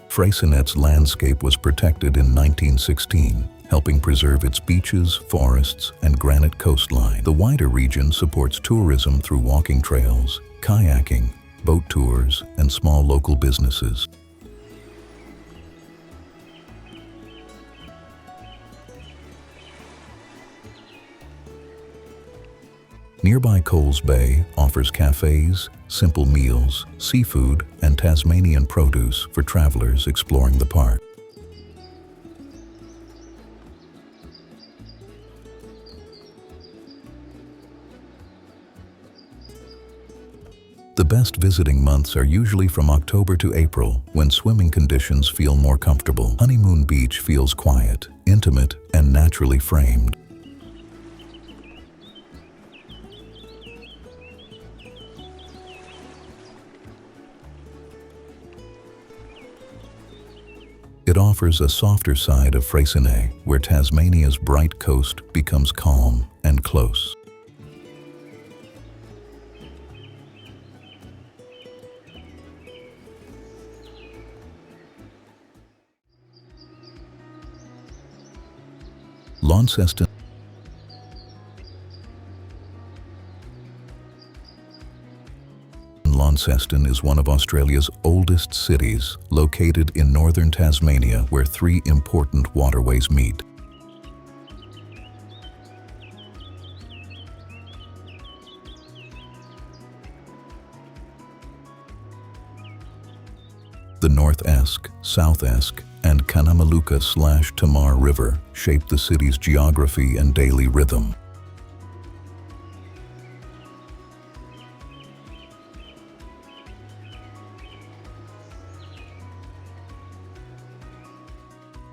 Freycinet's landscape was protected in 1916. Helping preserve its beaches, forests, and granite coastline. The wider region supports tourism through walking trails, kayaking, boat tours, and small local businesses. Nearby Coles Bay offers cafes, simple meals, seafood, and Tasmanian produce for travelers exploring the park. The best visiting months are usually from October to April, when swimming conditions feel more comfortable. Honeymoon Beach feels quiet, intimate, and naturally framed. It offers a softer side of Freycinet, where Tasmania's bright coast becomes calm and close. Launceston Launceston is one of Australia's oldest cities, located in northern Tasmania, where three important waterways meet. The North Esk, South Esk, and Kanamaluka/Tamar River shape the city's geography and daily rhythm.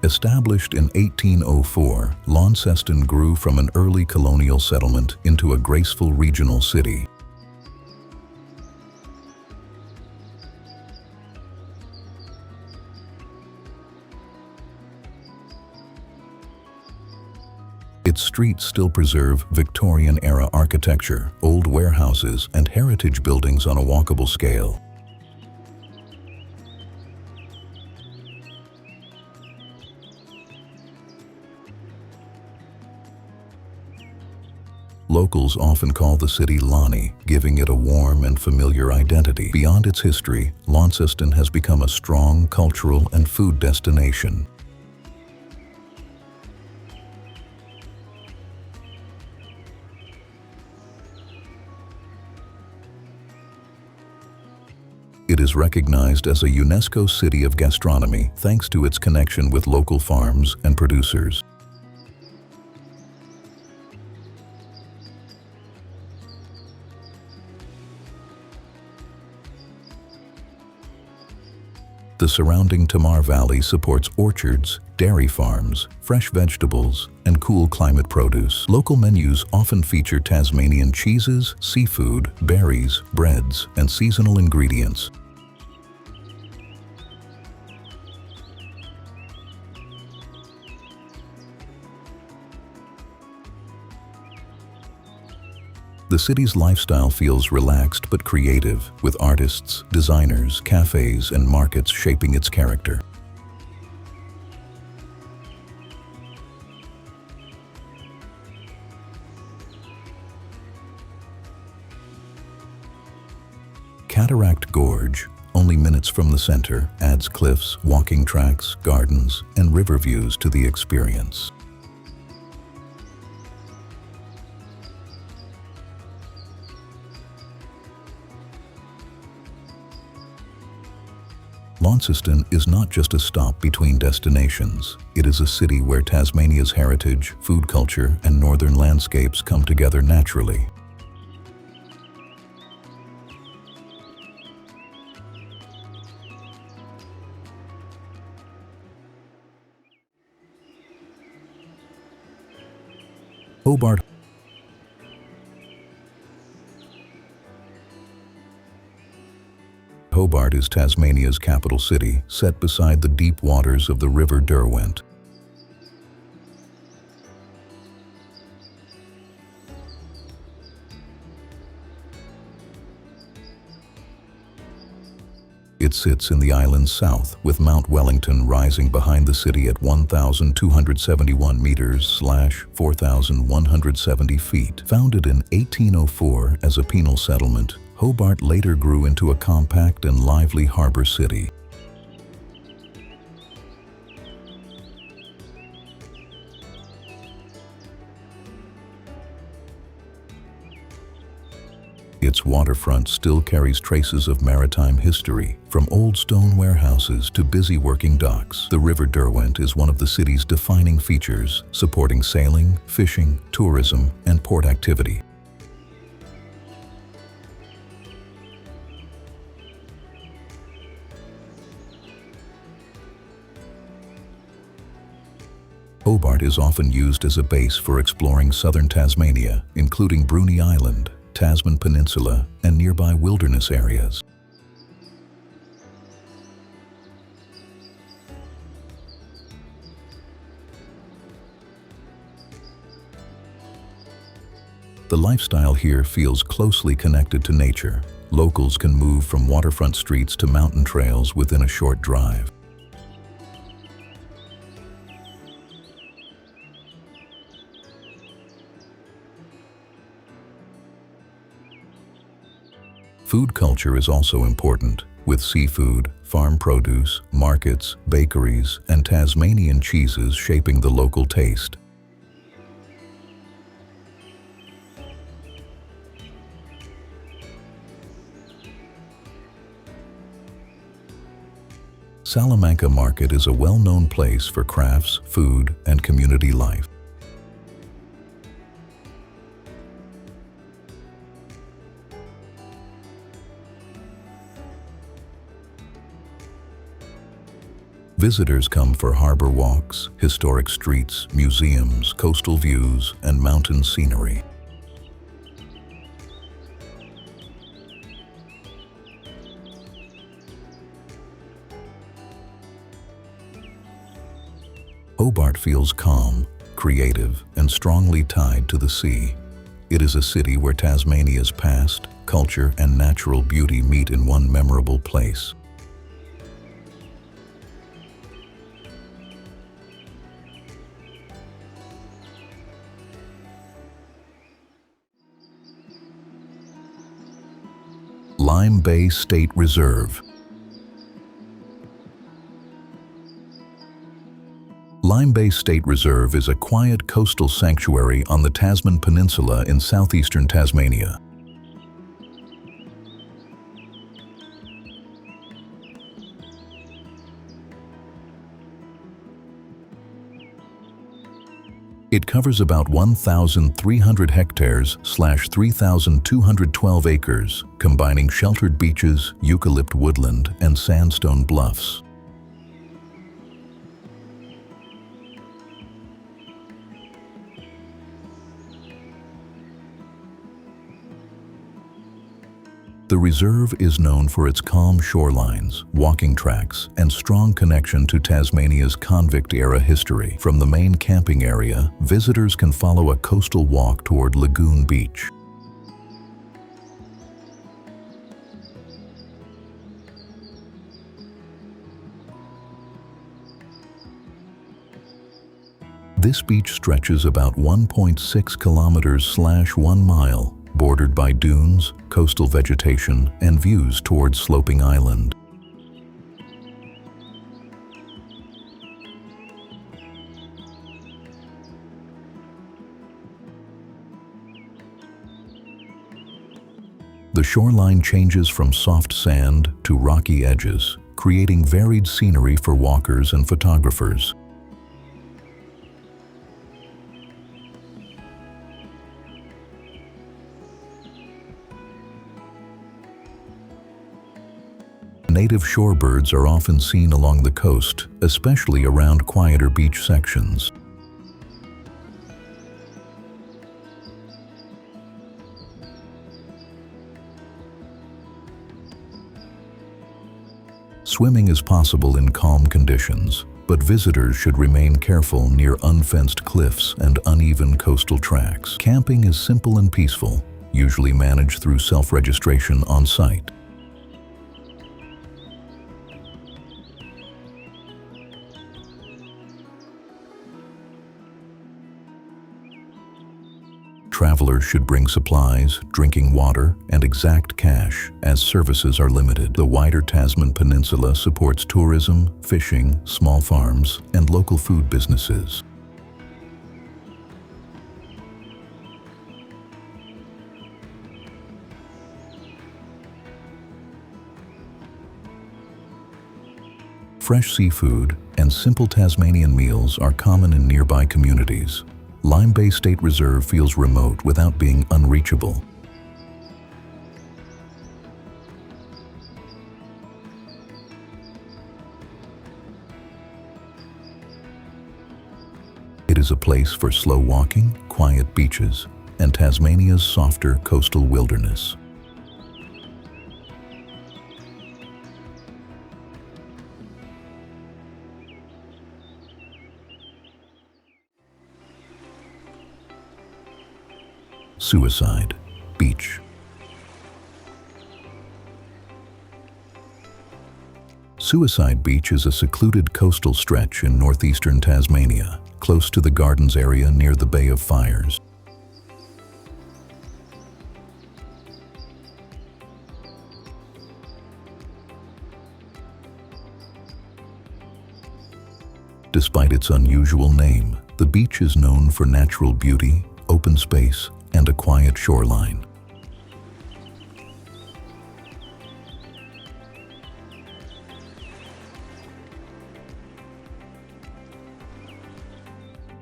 Established in 1804, Launceston grew from an early colonial settlement into a graceful regional city. Its streets still preserve Victorian-era architecture, old warehouses, and heritage buildings on a walkable scale. Locals often call the city Lonnie, giving it a warm and familiar identity. Beyond its history, Launceston has become a strong cultural and food destination. It is recognized as a UNESCO City of Gastronomy thanks to its connection with local farms and producers. The surrounding Tamar Valley supports orchards, dairy farms, fresh vegetables, and cool climate produce. Local menus often feature Tasmanian cheeses, seafood, berries, breads, and seasonal ingredients. The city's lifestyle feels relaxed but creative, with artists, designers, cafes, and markets shaping its character. Cataract Gorge, only minutes from the center, adds cliffs, walking tracks, gardens, and river views to the experience. Launceston is not just a stop between destinations. It is a city where Tasmania's heritage, food culture, and northern landscapes come together naturally. Hobart. Hobart is Tasmania's capital city, set beside the deep waters of the River Derwent. It sits in the island's south, with Mount Wellington rising behind the city at 1,271 meters/4,170 feet. Founded in 1804 as a penal settlement, Hobart later grew into a compact and lively harbor city. Its waterfront still carries traces of maritime history, from old stone warehouses to busy working docks. The River Derwent is one of the city's defining features, supporting sailing, fishing, tourism, and port activity. Hobart is often used as a base for exploring southern Tasmania, including Bruny Island, Tasman Peninsula, and nearby wilderness areas. The lifestyle here feels closely connected to nature. Locals can move from waterfront streets to mountain trails within a short drive. Food culture is also important, with seafood, farm produce, markets, bakeries, and Tasmanian cheeses shaping the local taste. Salamanca Market is a well-known place for crafts, food, and community life. Visitors come for harbor walks, historic streets, museums, coastal views, and mountain scenery. Hobart feels calm, creative, and strongly tied to the sea. It is a city where Tasmania's past, culture, and natural beauty meet in one memorable place. Lime Bay State Reserve. Lime Bay State Reserve is a quiet coastal sanctuary on the Tasman Peninsula in southeastern Tasmania. It covers about 1,300 hectares/3,212 acres, combining sheltered beaches, eucalypt woodland, and sandstone bluffs. The reserve is known for its calm shorelines, walking tracks, and strong connection to Tasmania's convict-era history. From the main camping area, visitors can follow a coastal walk toward Lagoon Beach. This beach stretches about 1.6 kilometers/1 mile, bordered by dunes, coastal vegetation, and views towards sloping island. The shoreline changes from soft sand to rocky edges, creating varied scenery for walkers and photographers. Native shorebirds are often seen along the coast, especially around quieter beach sections. Swimming is possible in calm conditions, but visitors should remain careful near unfenced cliffs and uneven coastal tracks. Camping is simple and peaceful, usually managed through self-registration on site. Travelers should bring supplies, drinking water, and exact cash, as services are limited. The wider Tasman Peninsula supports tourism, fishing, small farms, and local food businesses. Fresh seafood and simple Tasmanian meals are common in nearby communities. Lime Bay State Reserve feels remote without being unreachable. It is a place for slow walking, quiet beaches, and Tasmania's softer coastal wilderness. Suicide Beach. Suicide Beach is a secluded coastal stretch in northeastern Tasmania, close to the Gardens area near the Bay of Fires. Despite its unusual name, the beach is known for natural beauty, open space, and a quiet shoreline.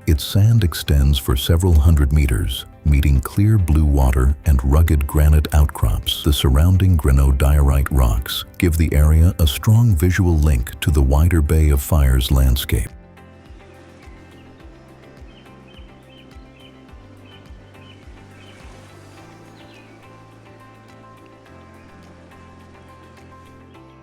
Its sand extends for several hundred meters, meeting clear blue water and rugged granite outcrops. The surrounding granodiorite rocks give the area a strong visual link to the wider Bay of Fires landscape.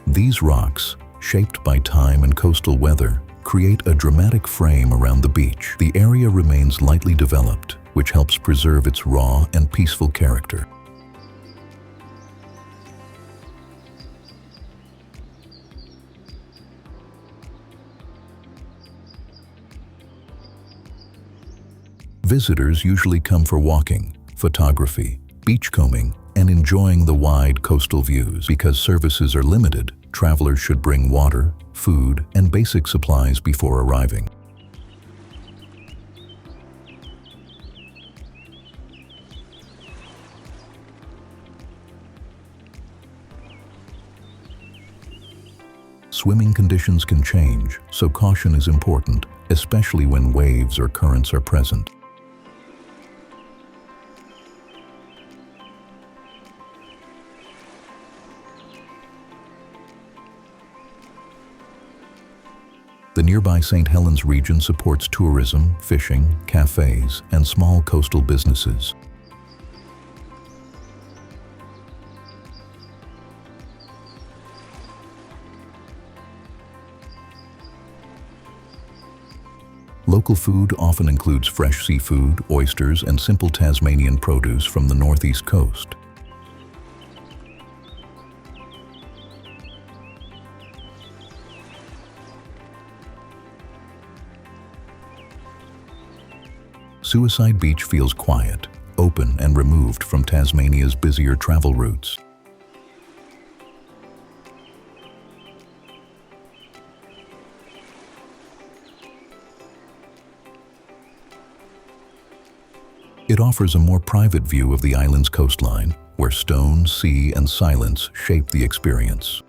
These rocks, shaped by time and coastal weather, create a dramatic frame around the beach. The area remains lightly developed, which helps preserve its raw and peaceful character. Visitors usually come for walking, photography, beachcombing, and enjoying the wide coastal views. Because services are limited, travelers should bring water, food, and basic supplies before arriving. Swimming conditions can change, so caution is important, especially when waves or currents are present. The nearby St. Helens region supports tourism, fishing, cafes, and small coastal businesses. Local food often includes fresh seafood, oysters, and simple Tasmanian produce from the northeast coast. Suicide Beach feels quiet, open and removed from Tasmania's busier travel routes. It offers a more private view of the island's coastline, where stone, sea, and silence shape the experience.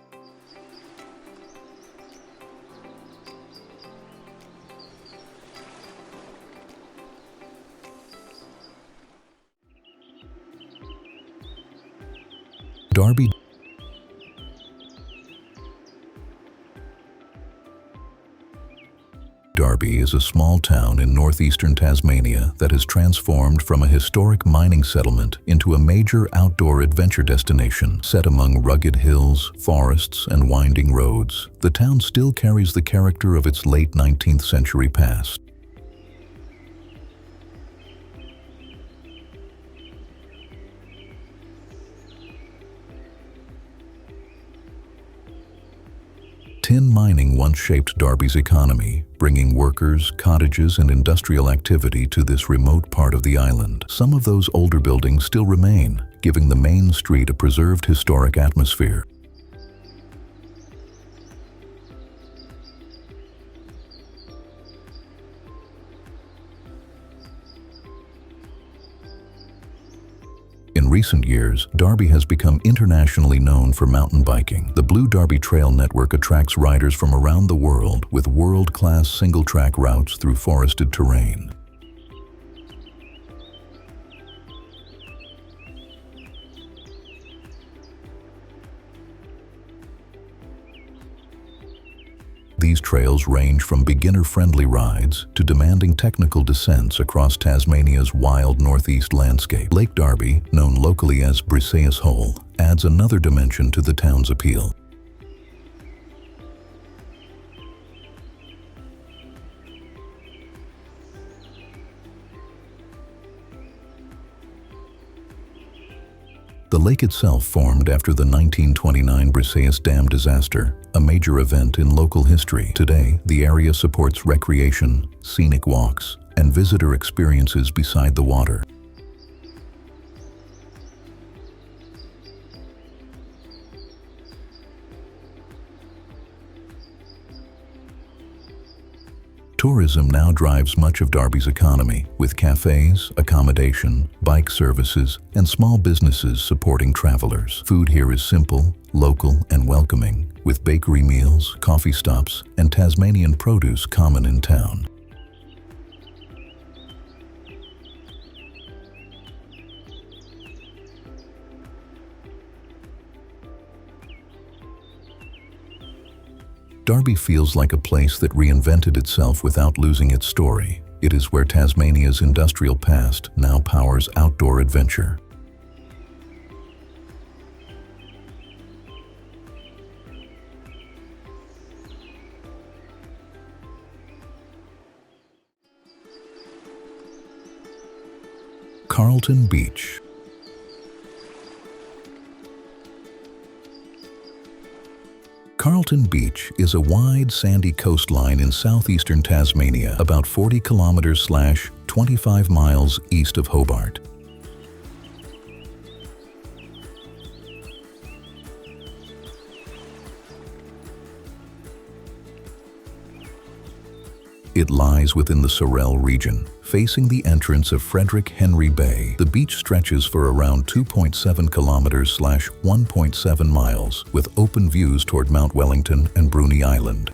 Darby is a small town in northeastern Tasmania that has transformed from a historic mining settlement into a major outdoor adventure destination. Set among rugged hills, forests, and winding roads, the town still carries the character of its late 19th century past. Tin mining once shaped Darby's economy, bringing workers, cottages, and industrial activity to this remote part of the island. Some of those older buildings still remain, giving the main street a preserved historic atmosphere. In recent years, Darby has become internationally known for mountain biking. The Blue Darby Trail Network attracts riders from around the world with world-class single-track routes through forested terrain. These trails range from beginner-friendly rides to demanding technical descents across Tasmania's wild northeast landscape. Lake Darby, known locally as Briseis Hole, adds another dimension to the town's appeal. The lake itself formed after the 1929 Briseis Dam disaster, a major event in local history. Today, the area supports recreation, scenic walks, and visitor experiences beside the water. Tourism now drives much of Darby's economy, with cafes, accommodation, bike services, and small businesses supporting travelers. Food here is simple, local, and welcoming, with bakery meals, coffee stops, and Tasmanian produce common in town. Darby feels like a place that reinvented itself without losing its story. It is where Tasmania's industrial past now powers outdoor adventure. Carlton Beach. Carlton Beach is a wide, sandy coastline in southeastern Tasmania, about 40 kilometers/25 miles east of Hobart. It lies within the Sorell region, facing the entrance of Frederick Henry Bay. The beach stretches for around 2.7 kilometers/1.7 miles, with open views toward Mount Wellington and Bruny Island.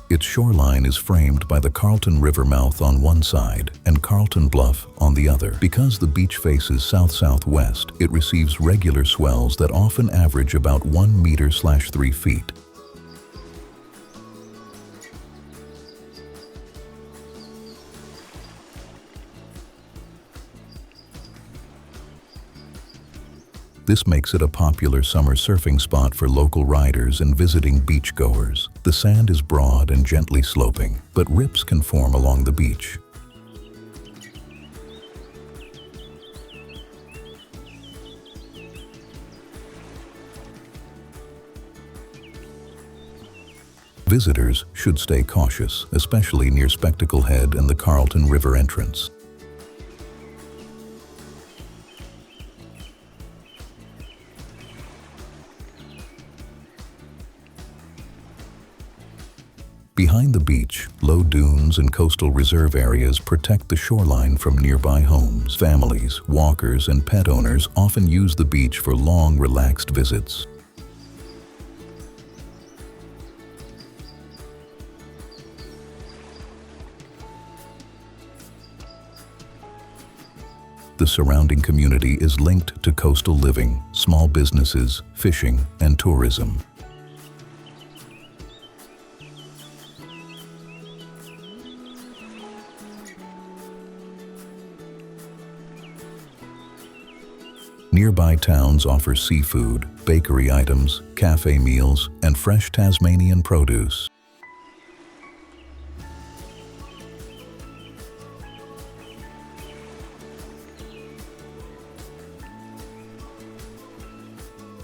Its shoreline is framed by the Carlton River mouth on one side and Carlton Bluff on the other. Because the beach faces south-southwest, it receives regular swells that often average about 1 meter/3 feet. This makes it a popular summer surfing spot for local riders and visiting beachgoers. The sand is broad and gently sloping, but rips can form along the beach. Visitors should stay cautious, especially near Spectacle Head and the Carlton River entrance. Behind the beach, low dunes and coastal reserve areas protect the shoreline from nearby homes. Families, walkers, and pet owners often use the beach for long, relaxed visits. The surrounding community is linked to coastal living, small businesses, fishing, and tourism. Nearby towns offer seafood, bakery items, cafe meals, and fresh Tasmanian produce.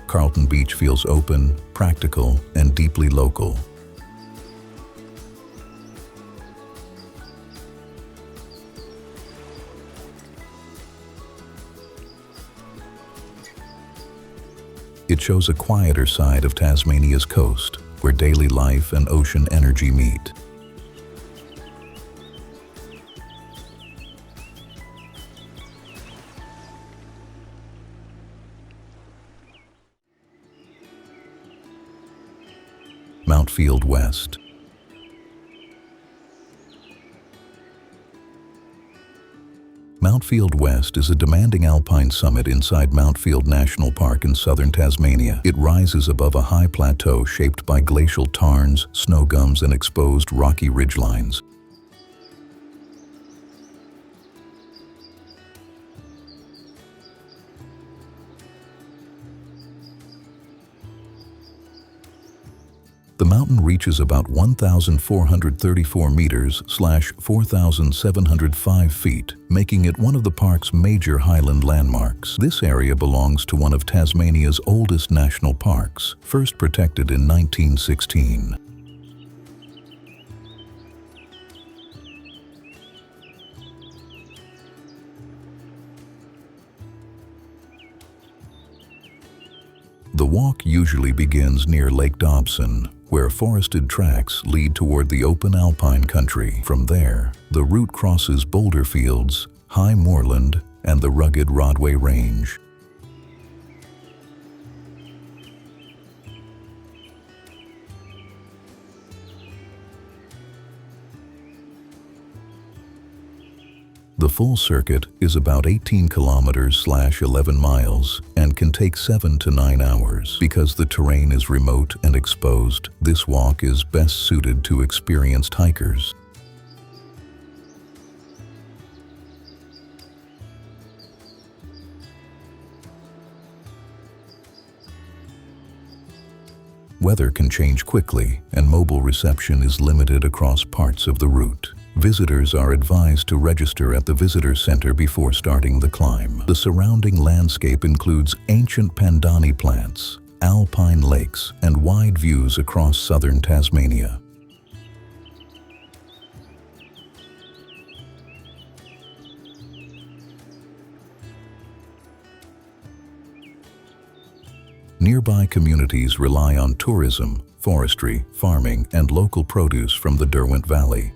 Carlton Beach feels open, practical, and deeply local. It shows a quieter side of Tasmania's coast, where daily life and ocean energy meet. Mountfield West. Mountfield West is a demanding alpine summit inside Mountfield National Park in southern Tasmania. It rises above a high plateau shaped by glacial tarns, snow gums, and exposed rocky ridgelines. The mountain reaches about 1,434 meters (4,705 feet), making it one of the park's major highland landmarks. This area belongs to one of Tasmania's oldest national parks, first protected in 1916. The walk usually begins near Lake Dobson, where forested tracks lead toward the open alpine country. From there, the route crosses boulder fields, high moorland, and the rugged Rodway Range. The full circuit is about 18 kilometers (11 miles) and can take 7 to 9 hours. Because the terrain is remote and exposed, this walk is best suited to experienced hikers. Weather can change quickly, and mobile reception is limited across parts of the route. Visitors are advised to register at the visitor center before starting the climb. The surrounding landscape includes ancient pandani plants, alpine lakes, and wide views across southern Tasmania. Nearby communities rely on tourism, forestry, farming, and local produce from the Derwent Valley.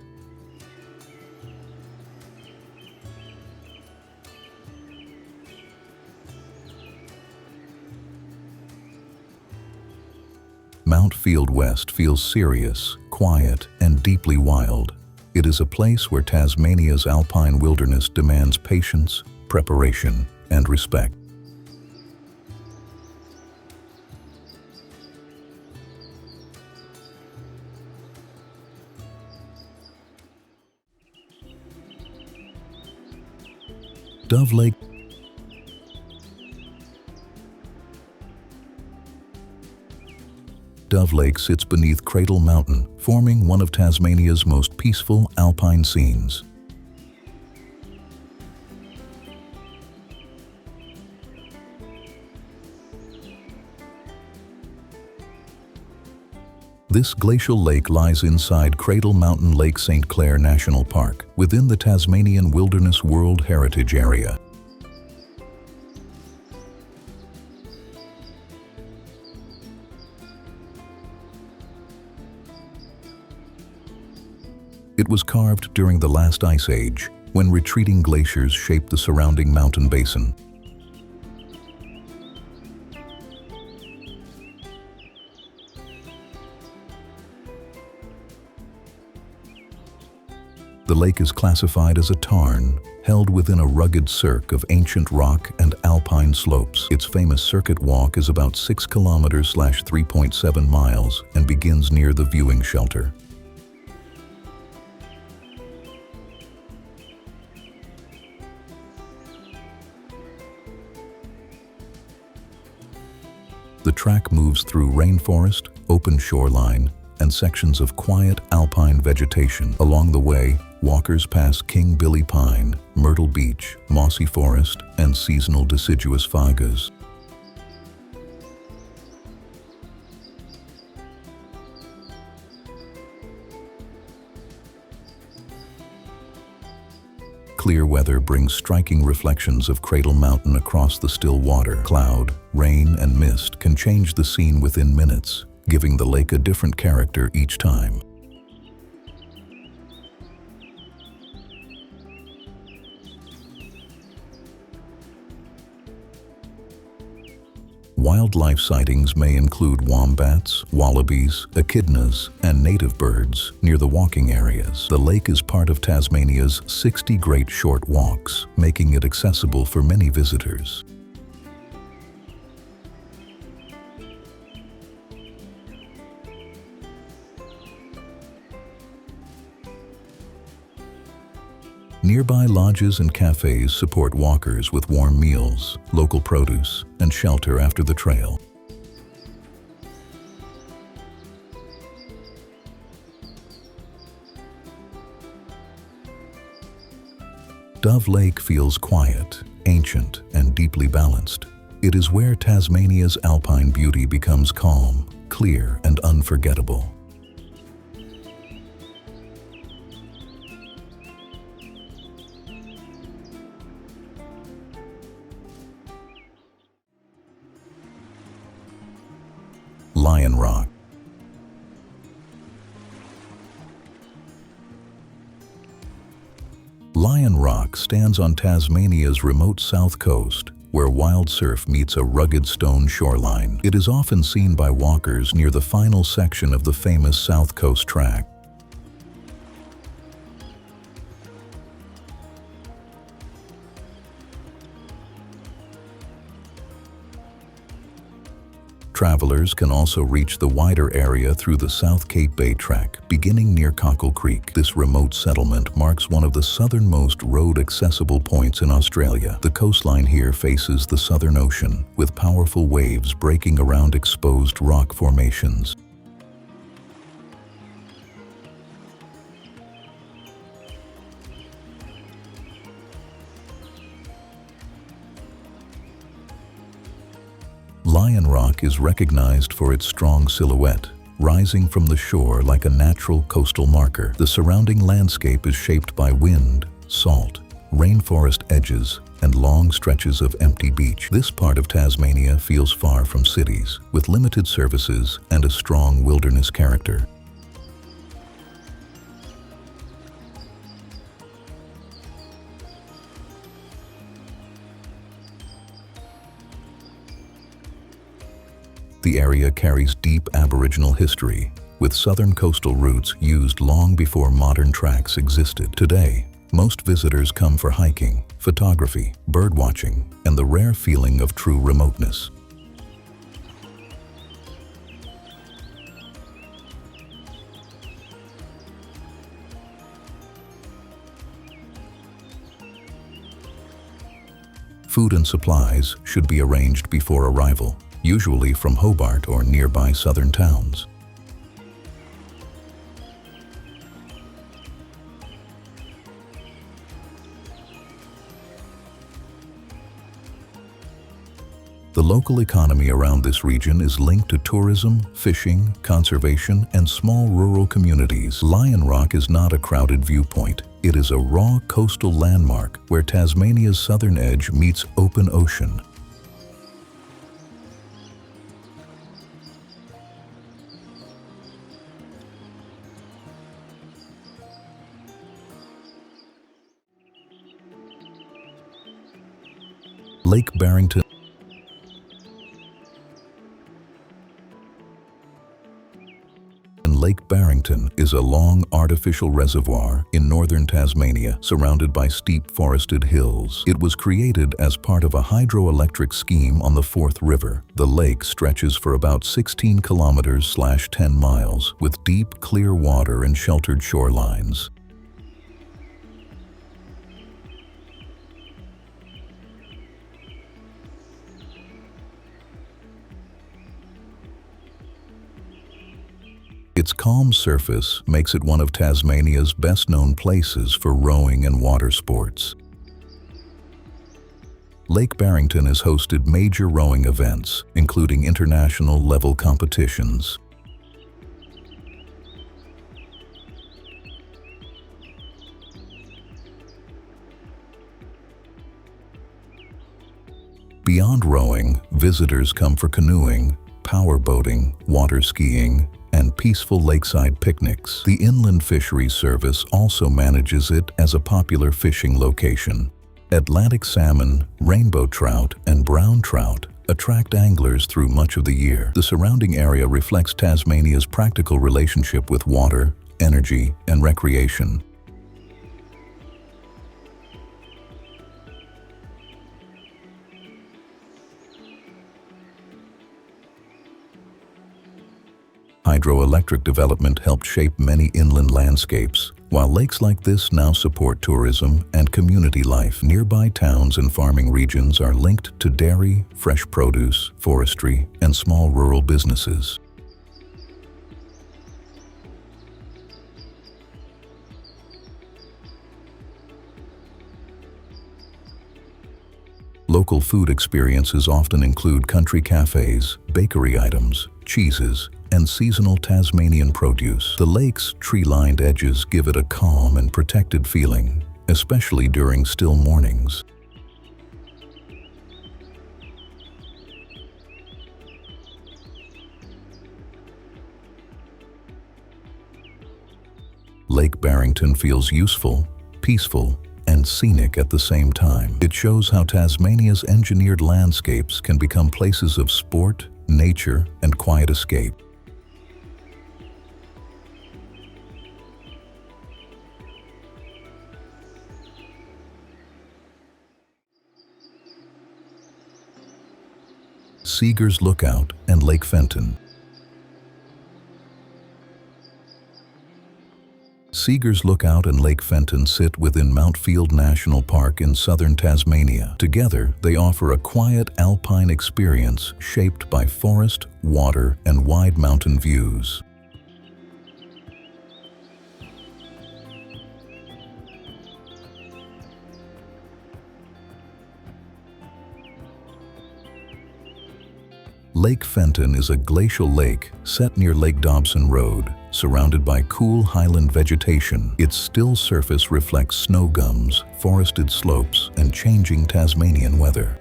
Mountfield West feels serious, quiet, and deeply wild. It is a place where Tasmania's alpine wilderness demands patience, preparation, and respect. Dove Lake. Dove Lake sits beneath Cradle Mountain, forming one of Tasmania's most peaceful alpine scenes. This glacial lake lies inside Cradle Mountain Lake St. Clair National Park, within the Tasmanian Wilderness World Heritage Area. It was carved during the last ice age, when retreating glaciers shaped the surrounding mountain basin. The lake is classified as a tarn, held within a rugged cirque of ancient rock and alpine slopes. Its famous circuit walk is about 6 kilometers/3.7 miles and begins near the viewing shelter. The track moves through rainforest, open shoreline, and sections of quiet alpine vegetation. Along the way, walkers pass King Billy Pine, Myrtle Beach, mossy forest, and seasonal deciduous fagas. Clear weather brings striking reflections of Cradle Mountain across the still water. Cloud, rain, and mist can change the scene within minutes, giving the lake a different character each time. Wildlife sightings may include wombats, wallabies, echidnas, and native birds near the walking areas. The lake is part of Tasmania's 60 Great Short Walks, making it accessible for many visitors. Nearby lodges and cafes support walkers with warm meals, local produce, and shelter after the trail. Dove Lake feels quiet, ancient, and deeply balanced. It is where Tasmania's alpine beauty becomes calm, clear, and unforgettable. Lion Rock. Lion Rock stands on Tasmania's remote south coast, where wild surf meets a rugged stone shoreline. It is often seen by walkers near the final section of the famous South Coast Track. Travelers can also reach the wider area through the South Cape Bay Track, beginning near Cockle Creek. This remote settlement marks one of the southernmost road-accessible points in Australia. The coastline here faces the Southern Ocean, with powerful waves breaking around exposed rock formations. Lion Rock is recognized for its strong silhouette, rising from the shore like a natural coastal marker. The surrounding landscape is shaped by wind, salt, rainforest edges, and long stretches of empty beach. This part of Tasmania feels far from cities, with limited services and a strong wilderness character. The area carries deep Aboriginal history, with southern coastal routes used long before modern tracks existed. Today, most visitors come for hiking, photography, birdwatching, and the rare feeling of true remoteness. Food and supplies should be arranged before arrival, usually from Hobart or nearby southern towns. The local economy around this region is linked to tourism, fishing, conservation, and small rural communities. Lion Rock is not a crowded viewpoint. It is a raw coastal landmark where Tasmania's southern edge meets open ocean. Lake Barrington. Lake Barrington is a long artificial reservoir in northern Tasmania, surrounded by steep forested hills. It was created as part of a hydroelectric scheme on the Forth River. The lake stretches for about 16 kilometers/10 miles, with deep, clear water and sheltered shorelines. Its calm surface makes it one of Tasmania's best-known places for rowing and water sports. Lake Barrington has hosted major rowing events, including international-level competitions. Beyond rowing, visitors come for canoeing, power boating, water skiing, and peaceful lakeside picnics. The Inland Fisheries Service also manages it as a popular fishing location. Atlantic salmon, rainbow trout, and brown trout attract anglers through much of the year. The surrounding area reflects Tasmania's practical relationship with water, energy, and recreation. Hydroelectric development helped shape many inland landscapes, while lakes like this now support tourism and community life. Nearby towns and farming regions are linked to dairy, fresh produce, forestry, and small rural businesses. Local food experiences often include country cafes, bakery items, cheeses, and seasonal Tasmanian produce. The lake's tree-lined edges give it a calm and protected feeling, especially during still mornings. Lake Barrington feels useful, peaceful, and scenic at the same time. It shows how Tasmania's engineered landscapes can become places of sport, nature, and quiet escape. Seeger's Lookout and Lake Fenton. Seeger's Lookout and Lake Fenton sit within Freycinet National Park in southern Tasmania. Together, they offer a quiet alpine experience shaped by forest, water, and wide mountain views. Lake Fenton is a glacial lake set near Lake Dobson Road, surrounded by cool highland vegetation. Its still surface reflects snow gums, forested slopes, and changing Tasmanian weather.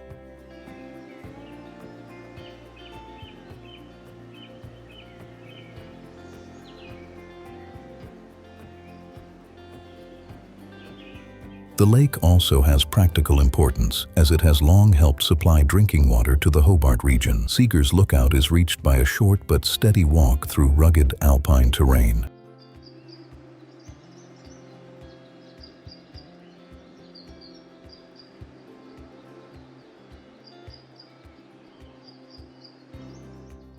The lake also has practical importance, as it has long helped supply drinking water to the Hobart region. Seeger's Lookout is reached by a short but steady walk through rugged alpine terrain.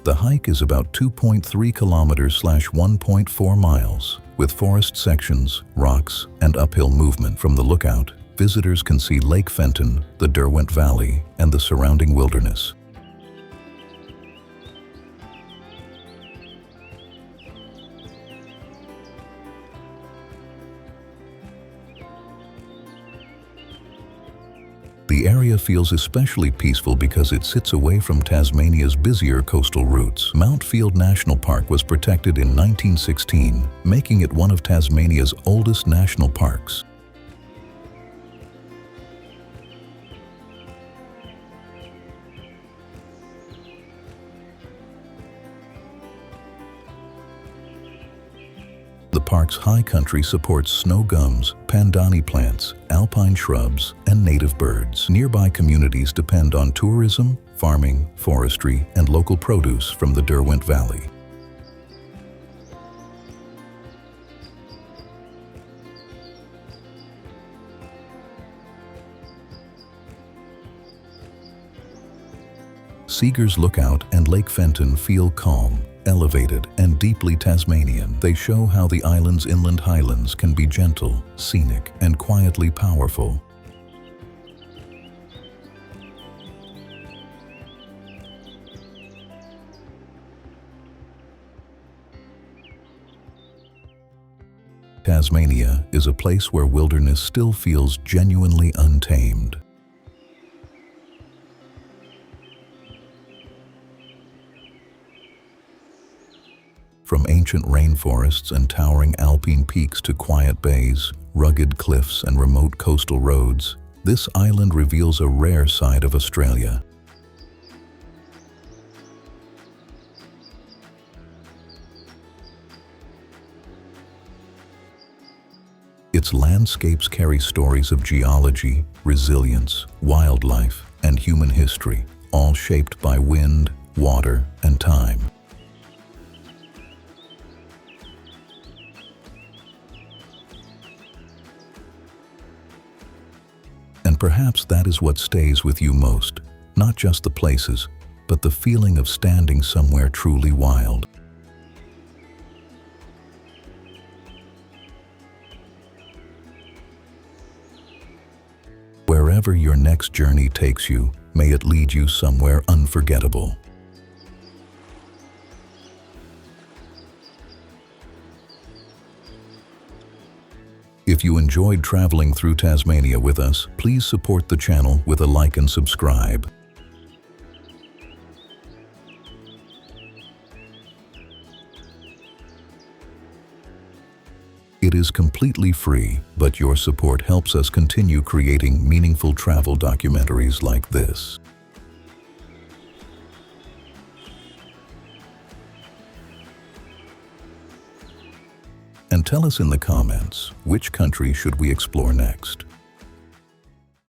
The hike is about 2.3 kilometers/1.4 miles, with forest sections, rocks, and uphill movement. From the lookout, visitors can see Lake Fenton, the Derwent Valley, and the surrounding wilderness. The area area feels especially peaceful because it sits away from Tasmania's busier coastal routes. Mount Field National Park was protected in 1916, making it one of Tasmania's oldest national parks. The park's high country supports snow gums, pandani plants, alpine shrubs, and native birds. Nearby communities depend on tourism, farming, forestry, and local produce from the Derwent Valley. Seeger's Lookout and Lake Fenton feel calm, elevated, and deeply Tasmanian. They show how the island's inland highlands can be gentle, scenic, and quietly powerful. Tasmania is a place where wilderness still feels genuinely untamed. From ancient rainforests and towering Alpine peaks to quiet bays, rugged cliffs, and remote coastal roads, this island reveals a rare side of Australia. Its landscapes carry stories of geology, resilience, wildlife, and human history, all shaped by wind, water, and time. And perhaps that is what stays with you most, not just the places, but the feeling of standing somewhere truly wild. Wherever your next journey takes you, may it lead you somewhere unforgettable. If you enjoyed traveling through Tasmania with us, please support the channel with a like and subscribe. It is completely free, but your support helps us continue creating meaningful travel documentaries like this. And tell us in the comments, which country should we explore next?